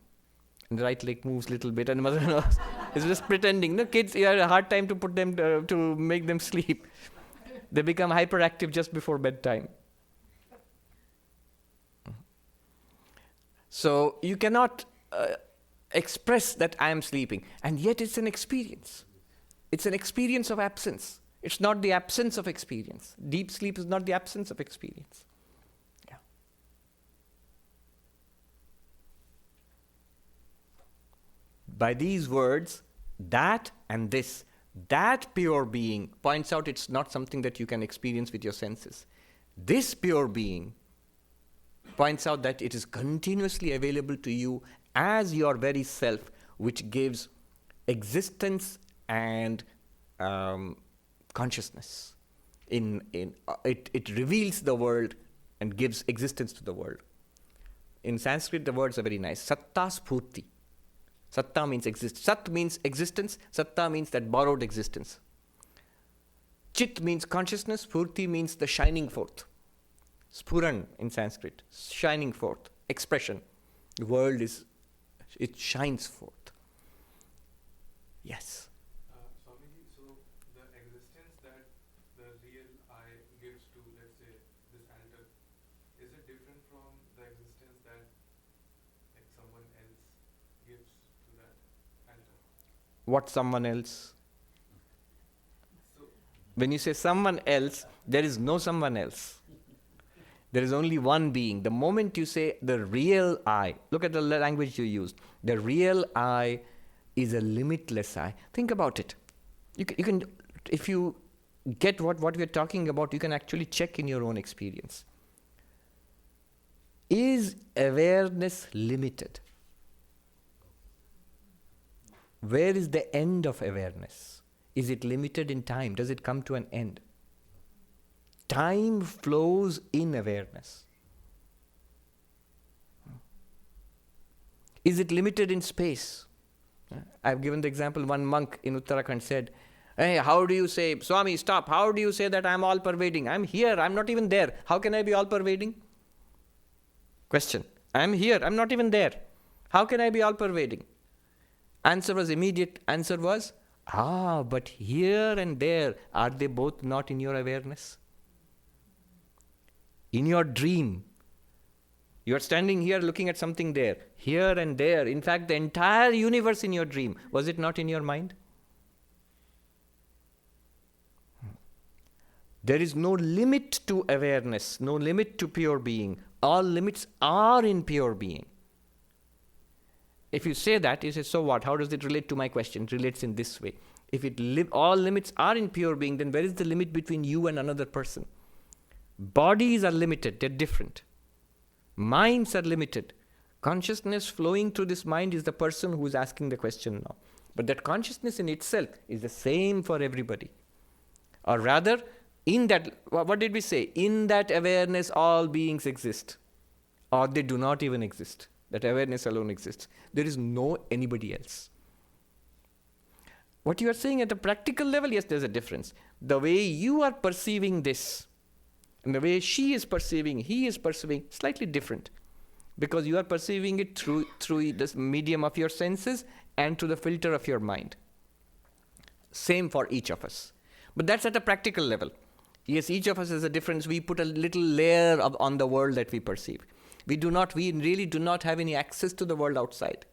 And the right leg moves a little bit, and the mother knows. It's just pretending. No, kids, you have a hard time to put them to make them sleep. They become hyperactive just before bedtime. So you cannot express that I am sleeping, and yet it's an experience. It's an experience of absence. It's not the absence of experience. Deep sleep is not the absence of experience. Yeah. By these words, that and this, that pure being points out it's not something that you can experience with your senses. This pure being points out that it is continuously available to you as your very self, which gives existence and consciousness. It reveals the world and gives existence to the world. In Sanskrit, the words are very nice. Satta spurti. Satta means exist. Sat means existence. Satta means that borrowed existence. Chit means consciousness. Spurti means the shining forth. Spuran in Sanskrit, shining forth, expression. The world it shines forth. Yes. Swamiji, so the existence that the real I gives to, let's say, this altar, is it different from the existence that like someone else gives to that altar? What someone else? So When you say someone else, there is no someone else. There is only one being. The moment you say the real I, look at the language you used. The real I is a limitless I. Think about it. You can if you get what we are talking about, you can actually check in your own experience. Is awareness limited? Where is the end of awareness? Is it limited in time? Does it come to an end? Time flows in awareness. Is it limited in space? I've given the example, one monk in Uttarakhand said, hey, how do you say, Swami, stop, how do you say that I'm all-pervading? I'm here, I'm not even there. How can I be all-pervading? Question, I'm here, I'm not even there. How can I be all-pervading? Answer was immediate, answer was, but here and there, are they both not in your awareness? In your dream, you are standing here looking at something there, here and there. In fact, the entire universe in your dream, was it not in your mind? There is no limit to awareness, no limit to pure being. All limits are in pure being. If you say that, you say, so what? How does it relate to my question? It relates in this way. If all limits are in pure being, then where is the limit between you and another person? Bodies are limited, they're different. Minds are limited. Consciousness flowing through this mind is the person who is asking the question now. But that consciousness in itself is the same for everybody. Or rather, in that, what did we say? In that awareness, all beings exist. Or they do not even exist. That awareness alone exists. There is no anybody else. What you are saying at a practical level, yes, there's a difference. The way you are perceiving this, and the way she is perceiving, he is perceiving, slightly different. Because you are perceiving it through this medium of your senses and through the filter of your mind. Same for each of us. But that's at a practical level. Yes, each of us has a difference. We put a little layer on the world that we perceive. We really do not have any access to the world outside.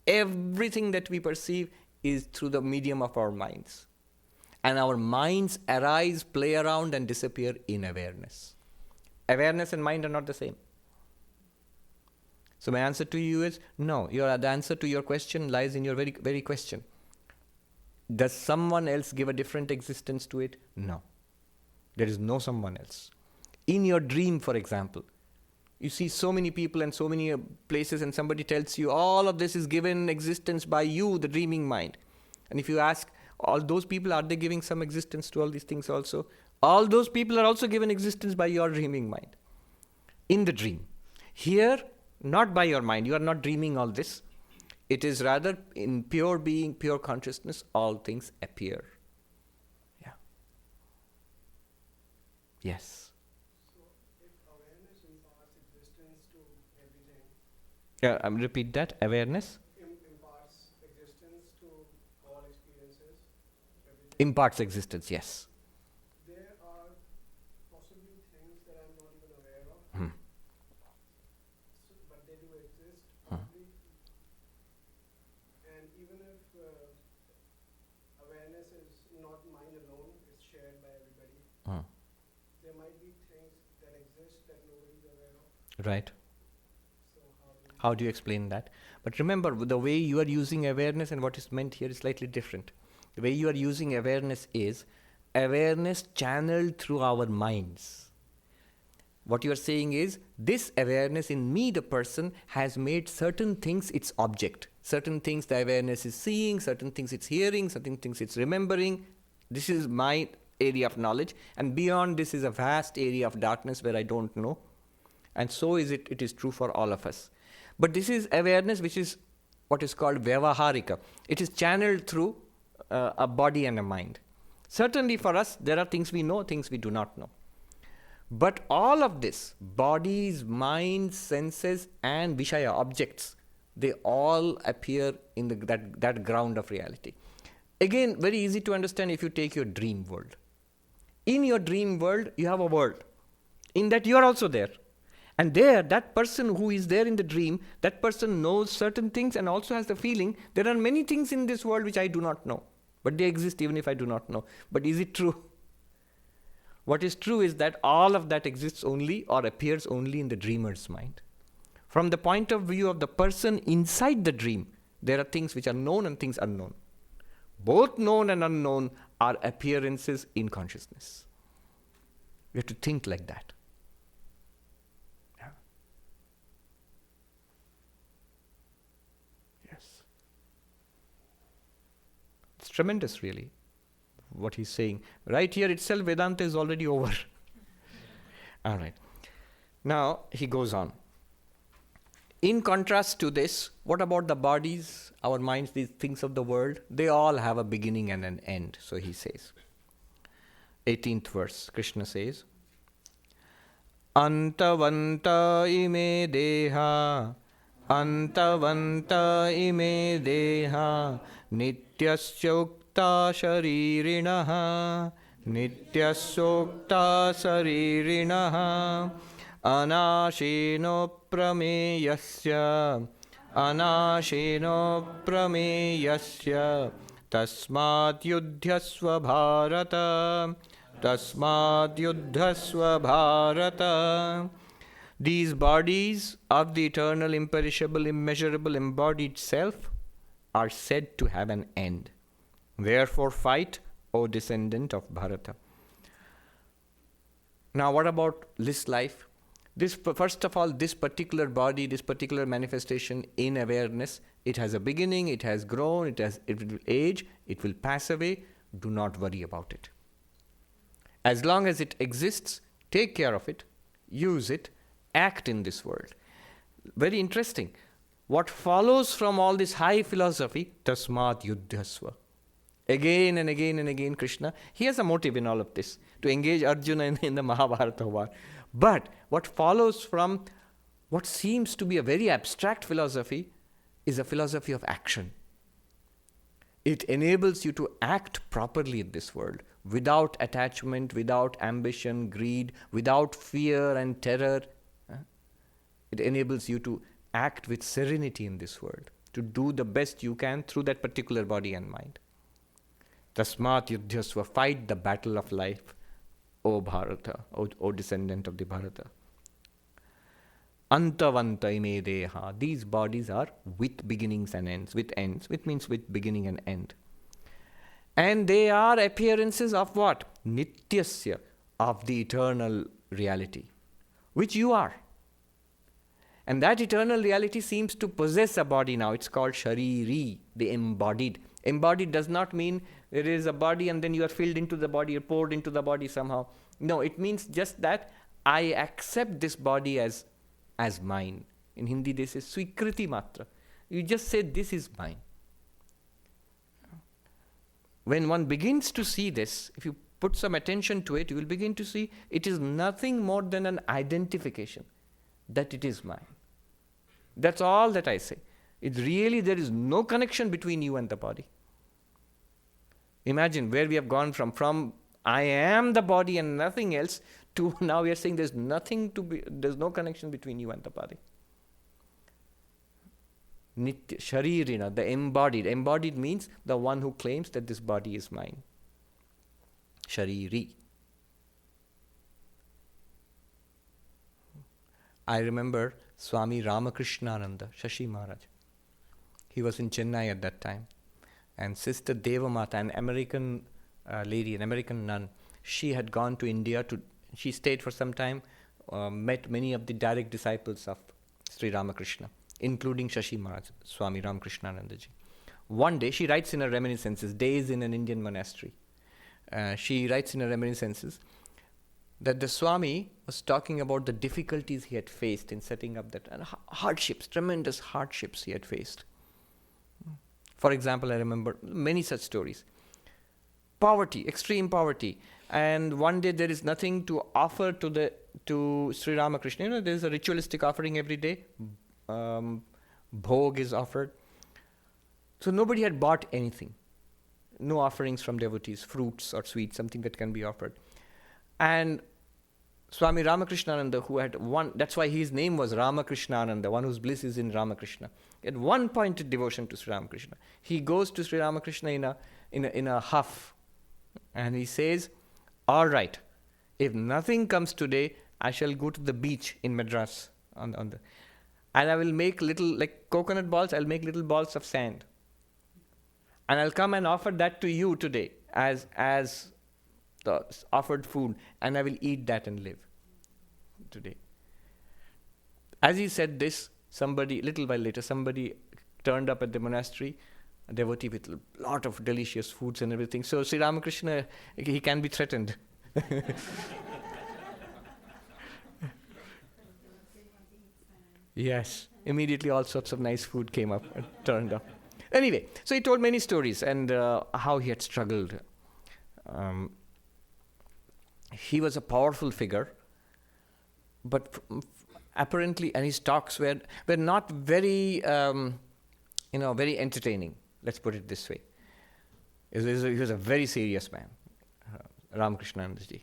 Everything that we perceive is through the medium of our minds. And our minds arise, play around, and disappear in awareness. Awareness and mind are not the same. So my answer to you is, no. The answer to your question lies in your very, very question. Does someone else give a different existence to it? No. There is no someone else. In your dream, for example, you see so many people and so many places, and somebody tells you all of this is given existence by you, the dreaming mind. And if you ask, all those people, are they giving some existence to all these things also? All those people are also given existence by your dreaming mind. In the dream. Here, not by your mind. You are not dreaming all this. It is rather in pure being, pure consciousness, all things appear. Yeah. Yes. So, if awareness imparts existence to everything, Repeat that. Awareness imparts existence to all experiences, everything, imparts existence, yes. there are possibly things that I'm not even aware of, but they do exist, possibly. And even if awareness is not mind alone, it's shared by everybody. Hmm. There might be things that exist that nobody's aware of. Right. So How do you explain that? But remember, the way you are using awareness and what is meant here is slightly different. The way you are using awareness is awareness channeled through our minds. What you are saying is, this awareness in me, the person, has made certain things its object. Certain things the awareness is seeing, certain things it's hearing, certain things it's remembering. This is my area of knowledge. And beyond this is a vast area of darkness where I don't know. And so is it is true for all of us. But this is awareness which is what is called vyavaharika. It is channeled through a body and a mind. Certainly for us, there are things we know, things we do not know. But all of this, bodies, minds, senses, and Vishaya, objects, they all appear in that ground of reality. Again, very easy to understand if you take your dream world. In your dream world, you have a world. In that you are also there. And there, that person who is there in the dream, that person knows certain things and also has the feeling, there are many things in this world which I do not know. But they exist even if I do not know. But is it true? What is true is that all of that exists only or appears only in the dreamer's mind. From the point of view of the person inside the dream, there are things which are known and things unknown. Both known and unknown are appearances in consciousness. We have to think like that. It's tremendous, really, what he's saying. Right here itself, Vedanta is already over. All right. Now, he goes on. In contrast to this, what about the bodies, our minds, these things of the world? They all have a beginning and an end, so he says. 18th verse, Krishna says, Antavanta ime deha, Antavanta ime deha, Nityasya sharirinaha, Nityasya sharirinaha, Anashino prameyasya, Anashino prameyasya, Tasmat yudhyasva bharata, Tasmat yudhyasva bharata. These bodies of the eternal, imperishable, immeasurable, embodied self are said to have an end. Therefore fight, O descendant of Bharata. Now what about this life? This, first of all, this particular body, this particular manifestation in awareness, it has a beginning, it has grown, it will age, it will pass away. Do not worry about it. As long as it exists, take care of it, use it, act in this world. Very interesting. What follows from all this high philosophy, tasmat yuddhasva. Again and again and again, Krishna, he has a motive in all of this, to engage Arjuna in the Mahabharata war. But what follows from what seems to be a very abstract philosophy is a philosophy of action. It enables you to act properly in this world, without attachment, without ambition, greed, without fear and terror. It enables you to act with serenity in this world, to do the best you can through that particular body and mind. Tasmat yudhyasva, fight the battle of life, O Bharata, O descendant of the Bharata. Antavanta ime deha. These bodies are with beginnings and ends, which means with beginning and end. And they are appearances of what? Nityasya, of the eternal reality, which you are. And that eternal reality seems to possess a body now. It's called Shariri, the embodied. Embodied does not mean there is a body and then you are filled into the body, you're poured into the body somehow. No, it means just that I accept this body as mine. In Hindi, this is swikriti matra. You just say, this is mine. When one begins to see this, if you put some attention to it, you will begin to see it is nothing more than an identification that it is mine. That's all that I say. It's really, there is no connection between you and the body. Imagine where we have gone from I am the body and nothing else, to now we are saying there's no connection between you and the body. Nitya, sharirina, the embodied. Embodied means the one who claims that this body is mine. Shariri. I remember Swami Ramakrishnananda, Shashi Maharaj. He was in Chennai at that time. And Sister Devamata, an American lady, an American nun, she had gone to India. She stayed for some time, met many of the direct disciples of Sri Ramakrishna, including Shashi Maharaj, Swami Ramakrishnanandaji. One day, she writes in her reminiscences, Days in an Indian Monastery. She writes in her reminiscences that the Swami was talking about the difficulties he had faced in setting up that, and hardships, tremendous hardships he had faced. For example, I remember many such stories. Poverty, extreme poverty. And one day there is nothing to offer to Sri Ramakrishna. There is a ritualistic offering every day. Bhog is offered. So nobody had bought anything. No offerings from devotees, fruits or sweets, something that can be offered. And Swami Ramakrishnananda, who had one, that's why his name was Ramakrishnananda, one whose bliss is in Ramakrishna. He had one-pointed devotion to Sri Ramakrishna. He goes to Sri Ramakrishna in a huff, and he says, all right, if nothing comes today, I shall go to the beach in Madras, and I will make little, like coconut balls, I'll make little balls of sand. And I'll come and offer that to you today as the offered food, and I will eat that and live today. As he said this, little while later, somebody turned up at the monastery, a devotee with a lot of delicious foods and everything. So Sri Ramakrishna, he can be threatened. Yes, immediately all sorts of nice food came up and turned up. Anyway, so he told many stories and how he had struggled. He was a powerful figure, but apparently, and his talks were not very, very entertaining. Let's put it this way. He was a very serious man, Ramakrishnanandaji.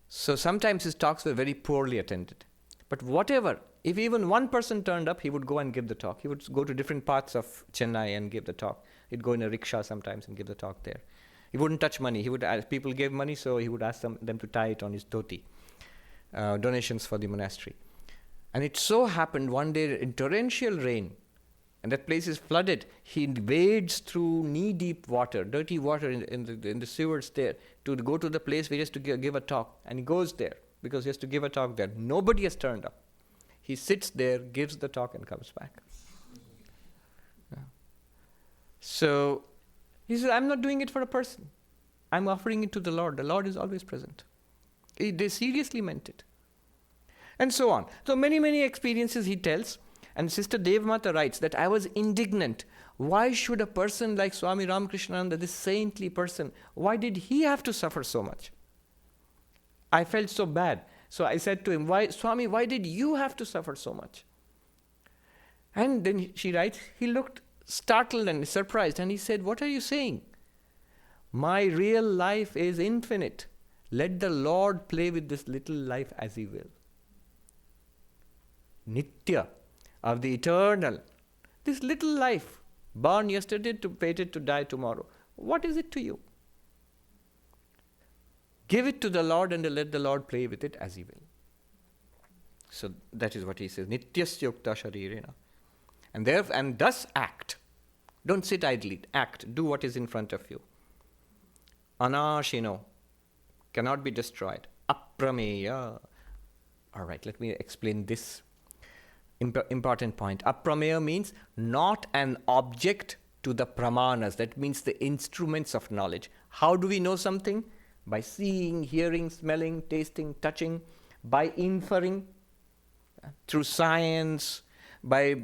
So sometimes his talks were very poorly attended. But whatever, if even one person turned up, he would go and give the talk. He would go to different parts of Chennai and give the talk. He'd go in a rickshaw sometimes and give the talk there. He wouldn't touch money. He would ask, people gave money, so he would ask them to tie it on his dhoti. Donations for the monastery. And it so happened one day in torrential rain, and that place is flooded. He wades through knee-deep water, dirty water in the sewers there, to go to the place where he has to give a talk. And he goes there because he has to give a talk there. Nobody has turned up. He sits there, gives the talk, and comes back. Yeah. So he said, I'm not doing it for a person. I'm offering it to the Lord. The Lord is always present. They seriously meant it. And so on. So many experiences he tells. And Sister Devamata writes that I was indignant. Why should a person like Swami Ramakrishnananda, this saintly person, why did he have to suffer so much? I felt so bad. So I said to him, Swami, why did you have to suffer so much? And then she writes, he looked startled and surprised, and he said, what are you saying? My real life is infinite. Let the Lord play with this little life as he will. Nitya, of the eternal. This little life, born yesterday, fated to die tomorrow. What is it to you? Give it to the Lord and let the Lord play with it as he will. So that is what he says. Nityasya yukta sharirena. And thus act. Don't sit idly. Act. Do what is in front of you. Anashino. Cannot be destroyed. Aprameya. All right, let me explain this important point. Aprameya means not an object to the pramanas. That means the instruments of knowledge. How do we know something? By seeing, hearing, smelling, tasting, touching, by inferring, through science, by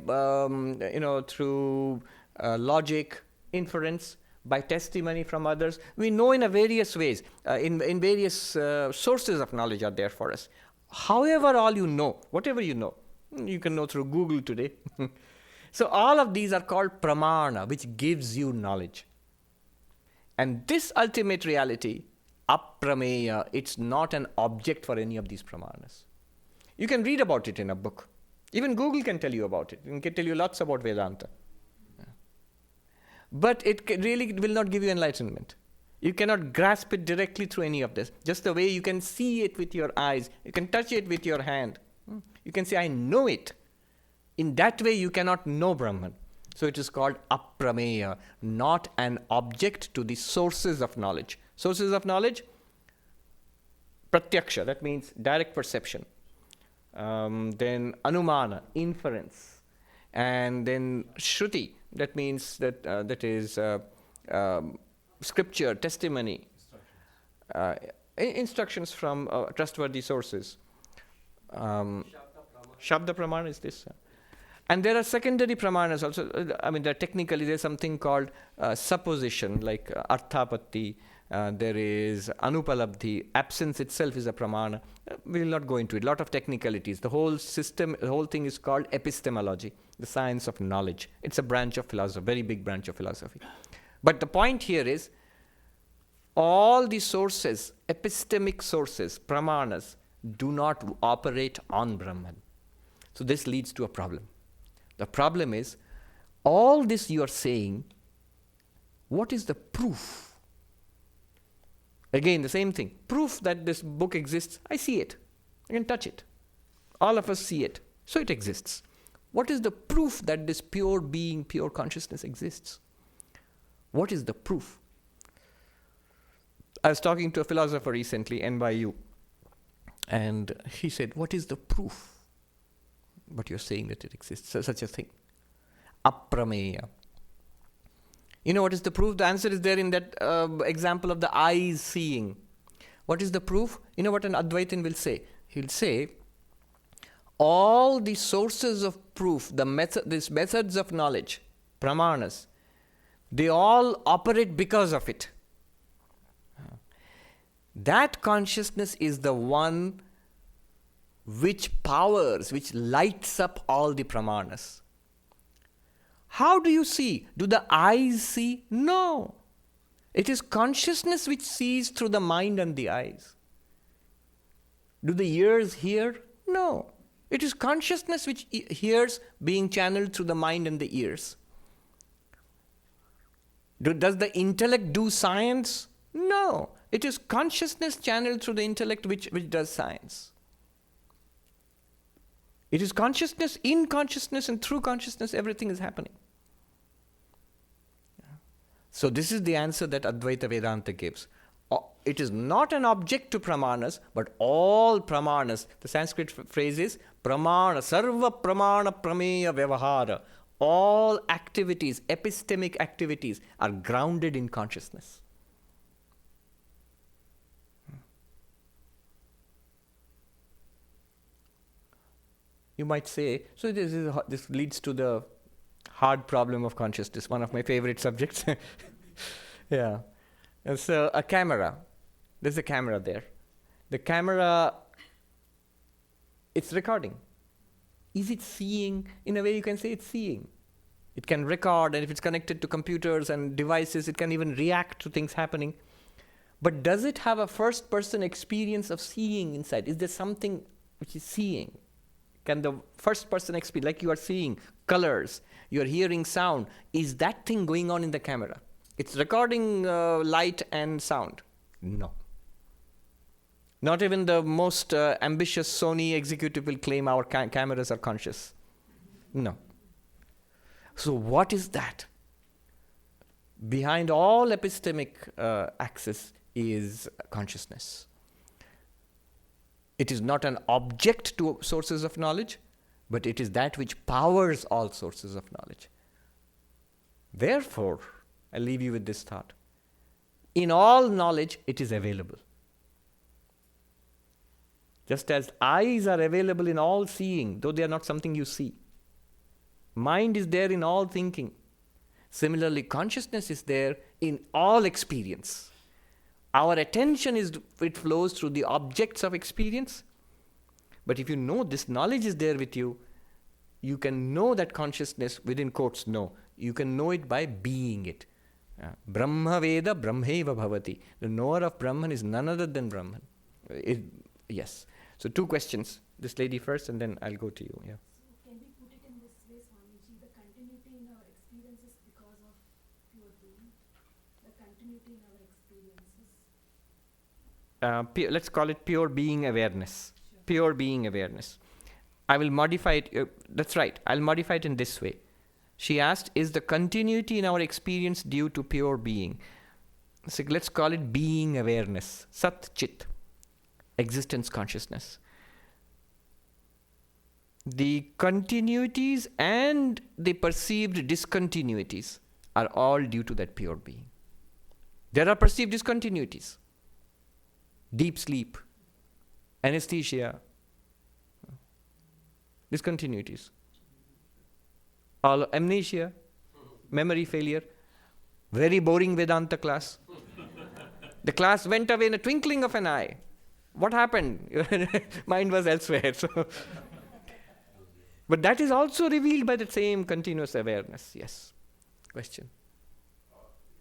through logic, inference, by testimony from others. We know in various ways. In various sources of knowledge are there for us. However, all you know, whatever you know, you can know through Google today. So all of these are called pramana, which gives you knowledge. And this ultimate reality, aprameya, it's not an object for any of these pramanas. You can read about it in a book. Even Google can tell you about it. It can tell you lots about Vedanta. But it really will not give you enlightenment. You cannot grasp it directly through any of this. Just the way you can see it with your eyes, you can touch it with your hand. You can say, I know it. In that way, you cannot know Brahman. So it is called aprameya, not an object to the sources of knowledge. Sources of knowledge, pratyaksha, that means direct perception. Then anumana, inference. And then shruti, that means that is scripture, testimony, instructions from trustworthy sources. Shabda pramana is this. And there are secondary pramanas also. Technically there's something called supposition, like arthapatti. There is anupalabdhi. Absence itself is a pramana. We will not go into it. A lot of technicalities. The whole system, the whole thing is called epistemology, the science of knowledge. It's a branch of philosophy, very big branch of philosophy. But the point here is, all the sources, epistemic sources, pramanas, do not operate on Brahman. So this leads to a problem. The problem is, all this you are saying, what is the proof? Again, the same thing. Proof that this book exists, I see it. I can touch it. All of us see it. So it exists. What is the proof that this pure being, pure consciousness exists? What is the proof? I was talking to a philosopher recently, NYU, and he said, what is the proof? But you're saying that it exists, such a thing. Aprameya. You know what is the proof? The answer is there in that example of the eyes seeing. What is the proof? You know what an Advaitin will say? He'll say, all the sources of proof, these methods of knowledge, pramanas, they all operate because of it. That consciousness is the one which powers, which lights up all the pramanas. How do you see? Do the eyes see? No. It is consciousness which sees through the mind and the eyes. Do the ears hear? No. It is consciousness which hears being channeled through the mind and the ears. Does the intellect do science? No. It is consciousness channeled through the intellect which does science. It is consciousness, in consciousness, and through consciousness, everything is happening. So this is the answer that Advaita Vedanta gives. It is not an object to pramanas, but all pramanas. The Sanskrit phrase is pramana, sarva pramana prameya vyavahara. All activities, epistemic activities, are grounded in consciousness. You might say, so this leads to the hard problem of consciousness, one of my favorite subjects. Yeah. And so a camera, there's a camera there. The camera, it's recording. Is it seeing? In a way you can say it's seeing. It can record, and if it's connected to computers and devices, it can even react to things happening. But does it have a first-person experience of seeing inside? Is there something which is seeing? Can the first-person experience, like you are seeing colors, you are hearing sound, is that thing going on in the camera? It's recording light and sound. No. Not even the most ambitious Sony executive will claim our cameras are conscious. No. So what is that? Behind all epistemic access is consciousness. It is not an object to sources of knowledge, but it is that which powers all sources of knowledge. Therefore, I leave you with this thought. In all knowledge, it is available. Just as eyes are available in all seeing, though they are not something you see. Mind is there in all thinking. Similarly, consciousness is there in all experience. Our attention it flows through the objects of experience. But if you know this knowledge is there with you, you can know that consciousness, within quotes, know. You can know it by being it. Brahma Veda Brahmeva Bhavati. The knower of Brahman is none other than Brahman. Yes. So 2 questions. This lady first, and then I'll go to you. Yeah. So can we put it in this way, Swamiji? The continuity in our experience is because of pure being. The continuity continuity in our experiences. Let's call it pure being awareness. Sure. Pure being awareness. I will modify it. That's right. I'll modify it in this way. She asked, is the continuity in our experience due to pure being? So let's call it being awareness. Sat Chit. Existence consciousness. The continuities and the perceived discontinuities are all due to that pure being. There are perceived discontinuities. Deep sleep, anesthesia, discontinuities. All amnesia, memory failure, very boring Vedanta class. The class went away in a twinkling of an eye. What happened? Your mind was elsewhere. So, but that is also revealed by the same continuous awareness. Yes. Question.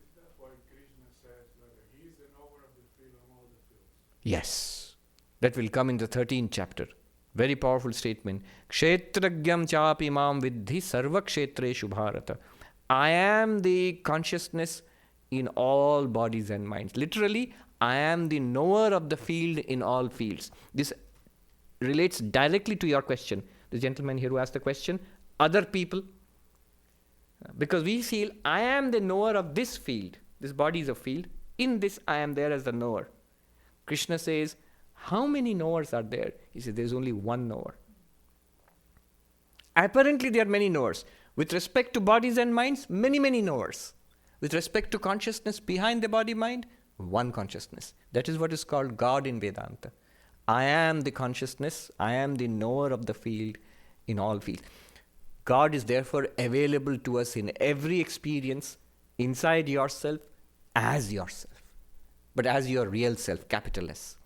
Is that why Krishna says that he is the knower of the field of all the fields? Yes. That will come in the 13th chapter. Very powerful statement. Kshetragyam chapi mam vidhi sarva kshetreshu bharata. I am the consciousness in all bodies and minds. Literally, I am the knower of the field in all fields. This relates directly to your question. The gentleman here who asked the question, other people. Because we feel, I am the knower of this field. This body is a field. In this, I am there as the knower. Krishna says, how many knowers are there? He says, there is only one knower. Apparently, there are many knowers. With respect to bodies and minds, many, many knowers. With respect to consciousness behind the body-mind, one consciousness. That is what is called God in Vedanta. I am the consciousness, I am the knower of the field in all fields. God is therefore available to us in every experience, inside yourself, as yourself. But as your real self, capital S.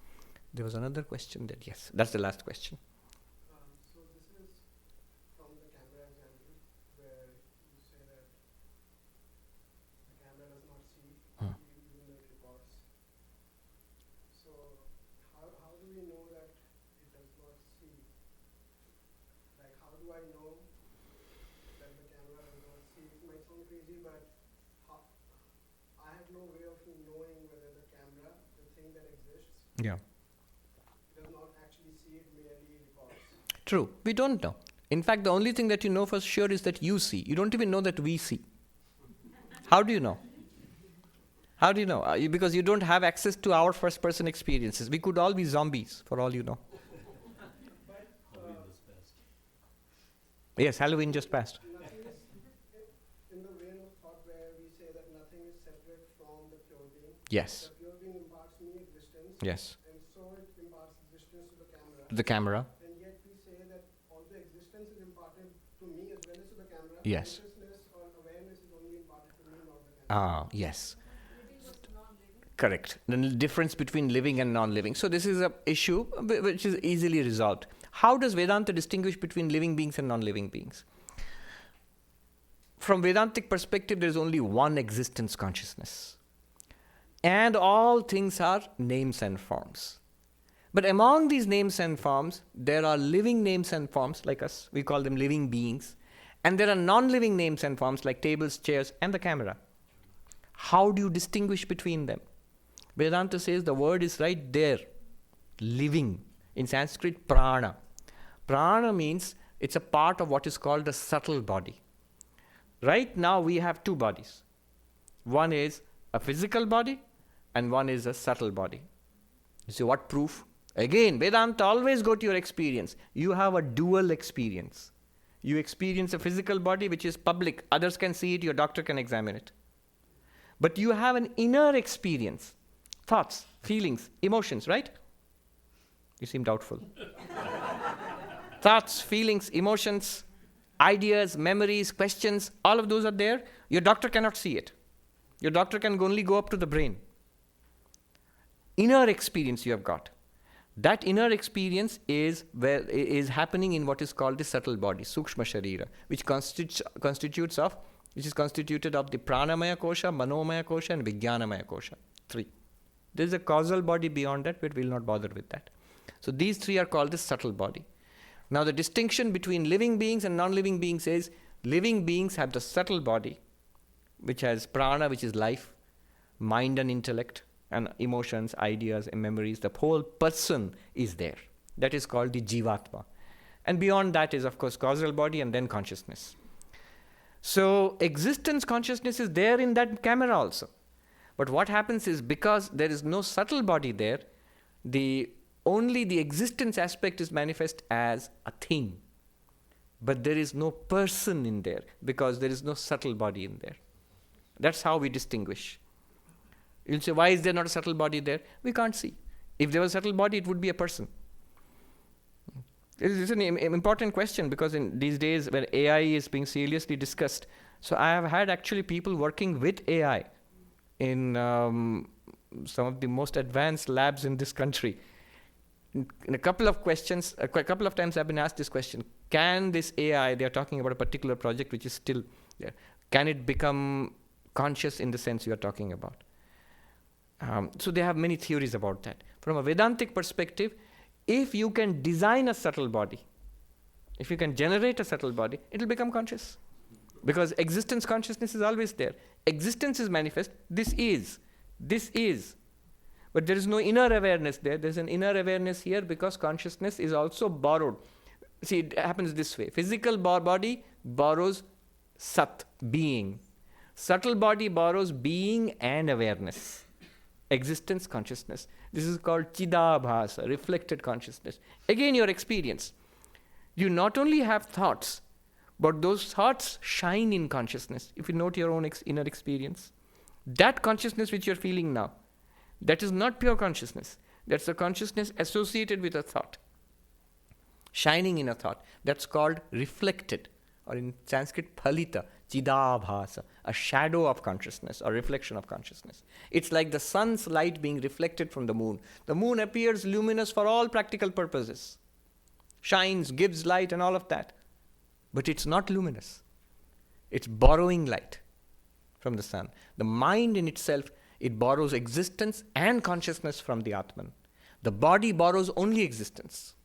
There was another question that, yes, that's the last question. So this is from the camera example, where you say that the camera does not see, even though it records. So how do we know that it does not see? Like, how do I know that the camera does not see? It might sound crazy, but I have no way of knowing whether the camera, the thing that exists, Yeah. does not actually see, it merely records. True. We don't know. In fact, the only thing that you know for sure is that you see. You don't even know that we see. How do you know? How do you know? Because you don't have access to our first-person experiences. We could all be zombies, for all you know. But Yes, Halloween just passed. nothing is in the vein of thought where we say that nothing is separate from the pure being. Yes. The pure being imparts me existence, Yes. and so it imparts existence to the camera. The camera. And yet we say that also existence is imparted to me as well as to the camera. Yes. Consciousness or awareness is only imparted to me, not the camera. Yes. Living was non-living. Correct. The difference between living and non-living. So this is an issue which is easily resolved. How does Vedanta distinguish between living beings and non-living beings? From Vedantic perspective, there is only one existence consciousness. And all things are names and forms. But among these names and forms, there are living names and forms like us. We call them living beings. And there are non-living names and forms like tables, chairs, and the camera. How do you distinguish between them? Vedanta says the word is right there. Living. In Sanskrit, prana. Prana means it's a part of what is called the subtle body. Right now we have two bodies. One is a physical body and one is a subtle body. You see what proof? Again, Vedanta always go to your experience. You have a dual experience. You experience a physical body which is public. Others can see it, your doctor can examine it. But you have an inner experience. Thoughts, feelings, emotions, right? You seem doubtful. Thoughts, feelings, emotions, ideas, memories, questions, all of those are there. Your doctor cannot see it. Your doctor can only go up to the brain. Inner experience you have got. That inner experience is happening in what is called the subtle body, Sukshma Sharira, which is constituted of the Pranamaya Kosha, Manomaya Kosha, and Vijnanamaya Kosha. 3. There is a causal body beyond that, but we will not bother with that. So these 3 are called the subtle body. Now the distinction between living beings and non-living beings is living beings have the subtle body, which has prana, which is life. mind and intellect, and emotions, ideas, and memories. The whole person is there. That is called the Jivatma. And beyond that is, of course, causal body and then consciousness. So existence consciousness is there in that camera also. But what happens is, because there is no subtle body there, only the existence aspect is manifest as a thing. But there is no person in there, because there is no subtle body in there. That's how we distinguish. You'll say, why is there not a subtle body there? We can't see. If there was a subtle body, it would be a person. It's an important question, because in these days when AI is being seriously discussed, so I have had actually people working with AI in some of the most advanced labs in this country. In a couple of questions, a couple of times I've been asked this question: can this AI, they are talking about a particular project which is still there, can it become conscious in the sense you are talking about? So they have many theories about that. From a Vedantic perspective, if you can design a subtle body, if you can generate a subtle body, it will become conscious. Because existence consciousness is always there. Existence is manifest. This is. But there is no inner awareness there. There's an inner awareness here because consciousness is also borrowed. See, it happens this way. Physical body borrows sat, being. Subtle body borrows being and awareness. Existence, consciousness. This is called chidabhasa, reflected consciousness. Again, your experience. You not only have thoughts, but those thoughts shine in consciousness. If you note your own inner experience, that consciousness which you're feeling now, that is not pure consciousness. That's a consciousness associated with a thought, shining in a thought. That's called reflected, or in Sanskrit, phalita, chidabhasa, a shadow of consciousness or reflection of consciousness. It's like the sun's light being reflected from the moon. The moon appears luminous for all practical purposes, shines, gives light and all of that. But it's not luminous. It's borrowing light from the sun. The mind in itself, it borrows existence and consciousness from the Atman. The body borrows only existence.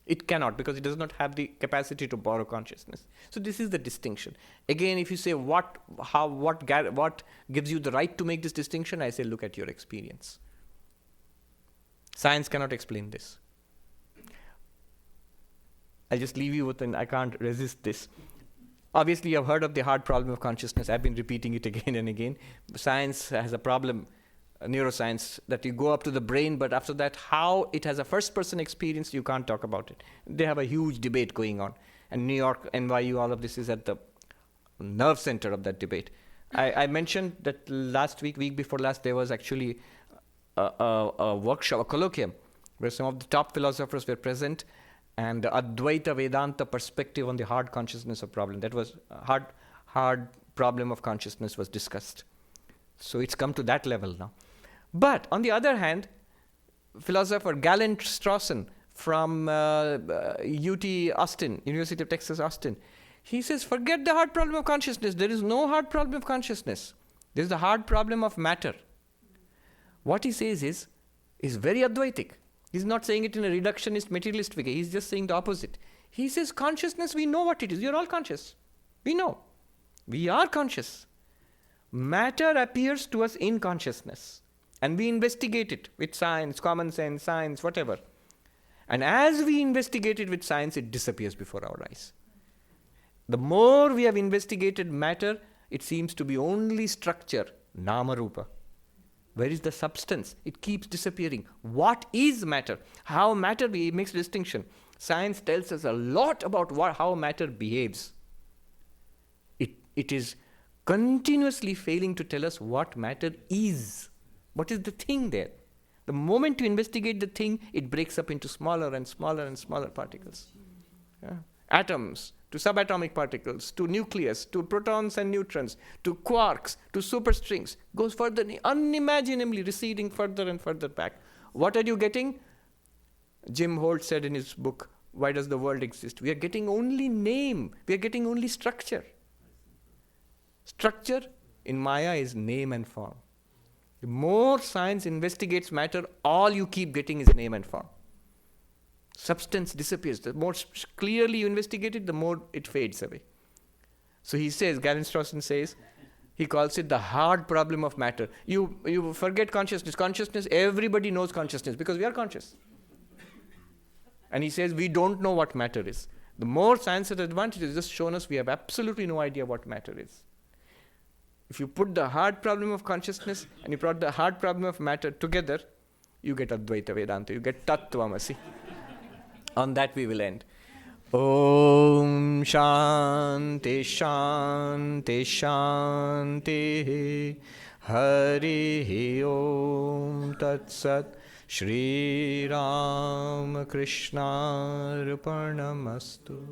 It cannot, because it does not have the capacity to borrow consciousness. So this is the distinction. Again, if you say what gives you the right to make this distinction, I say look at your experience. Science cannot explain this. I'll just leave you with I can't resist this. Obviously, you've heard of the hard problem of consciousness. I've been repeating it again and again. Science has a problem, neuroscience, that you go up to the brain, but after that, how it has a first-person experience, you can't talk about it. They have a huge debate going on. And New York, NYU, all of this is at the nerve center of that debate. I mentioned that last week before last, there was actually a workshop, a colloquium, where some of the top philosophers were present, and the Advaita Vedanta perspective on the hard consciousness of problem. That was hard problem of consciousness was discussed. So it's come to that level now. But on the other hand, philosopher Galen Strawson from UT Austin, University of Texas Austin, he says, forget the hard problem of consciousness. There is no hard problem of consciousness. There is the hard problem of matter. What he says is very Advaitic. He's not saying it in a reductionist, materialist way. He's just saying the opposite. He says consciousness, we know what it is. You're all conscious. We know. We are conscious. Matter appears to us in consciousness. And we investigate it with science, common sense, science, whatever. And as we investigate it with science, it disappears before our eyes. The more we have investigated matter, it seems to be only structure, nama rupa. Where is the substance? It keeps disappearing. What is matter? How matter makes a distinction. Science tells us a lot about how matter behaves. It is continuously failing to tell us what matter is. What is the thing there? The moment you investigate the thing, it breaks up into smaller and smaller and smaller particles. Yeah. Atoms, to subatomic particles, to nucleus, to protons and neutrons, to quarks, to superstrings, goes further, unimaginably receding further and further back. What are you getting? Jim Holt said in his book, Why Does the World Exist? We are getting only name. We are getting only structure. Structure in Maya is name and form. The more science investigates matter, all you keep getting is name and form. Substance disappears. The more clearly you investigate it, the more it fades away. So he says, Galen Strawson says, He calls it the hard problem of matter. You forget consciousness. Consciousness, everybody knows consciousness because we are conscious. And he says we don't know what matter is. The more science has advanced, it has just shown us we have absolutely no idea what matter is. If you put the hard problem of consciousness and you put the hard problem of matter together, you get Advaita Vedanta, you get Tattvamasi. On that we will end. Om Shanti Shanti Shanti Hari Om Tat Sat Shri Ram Krishna Arpanamastu.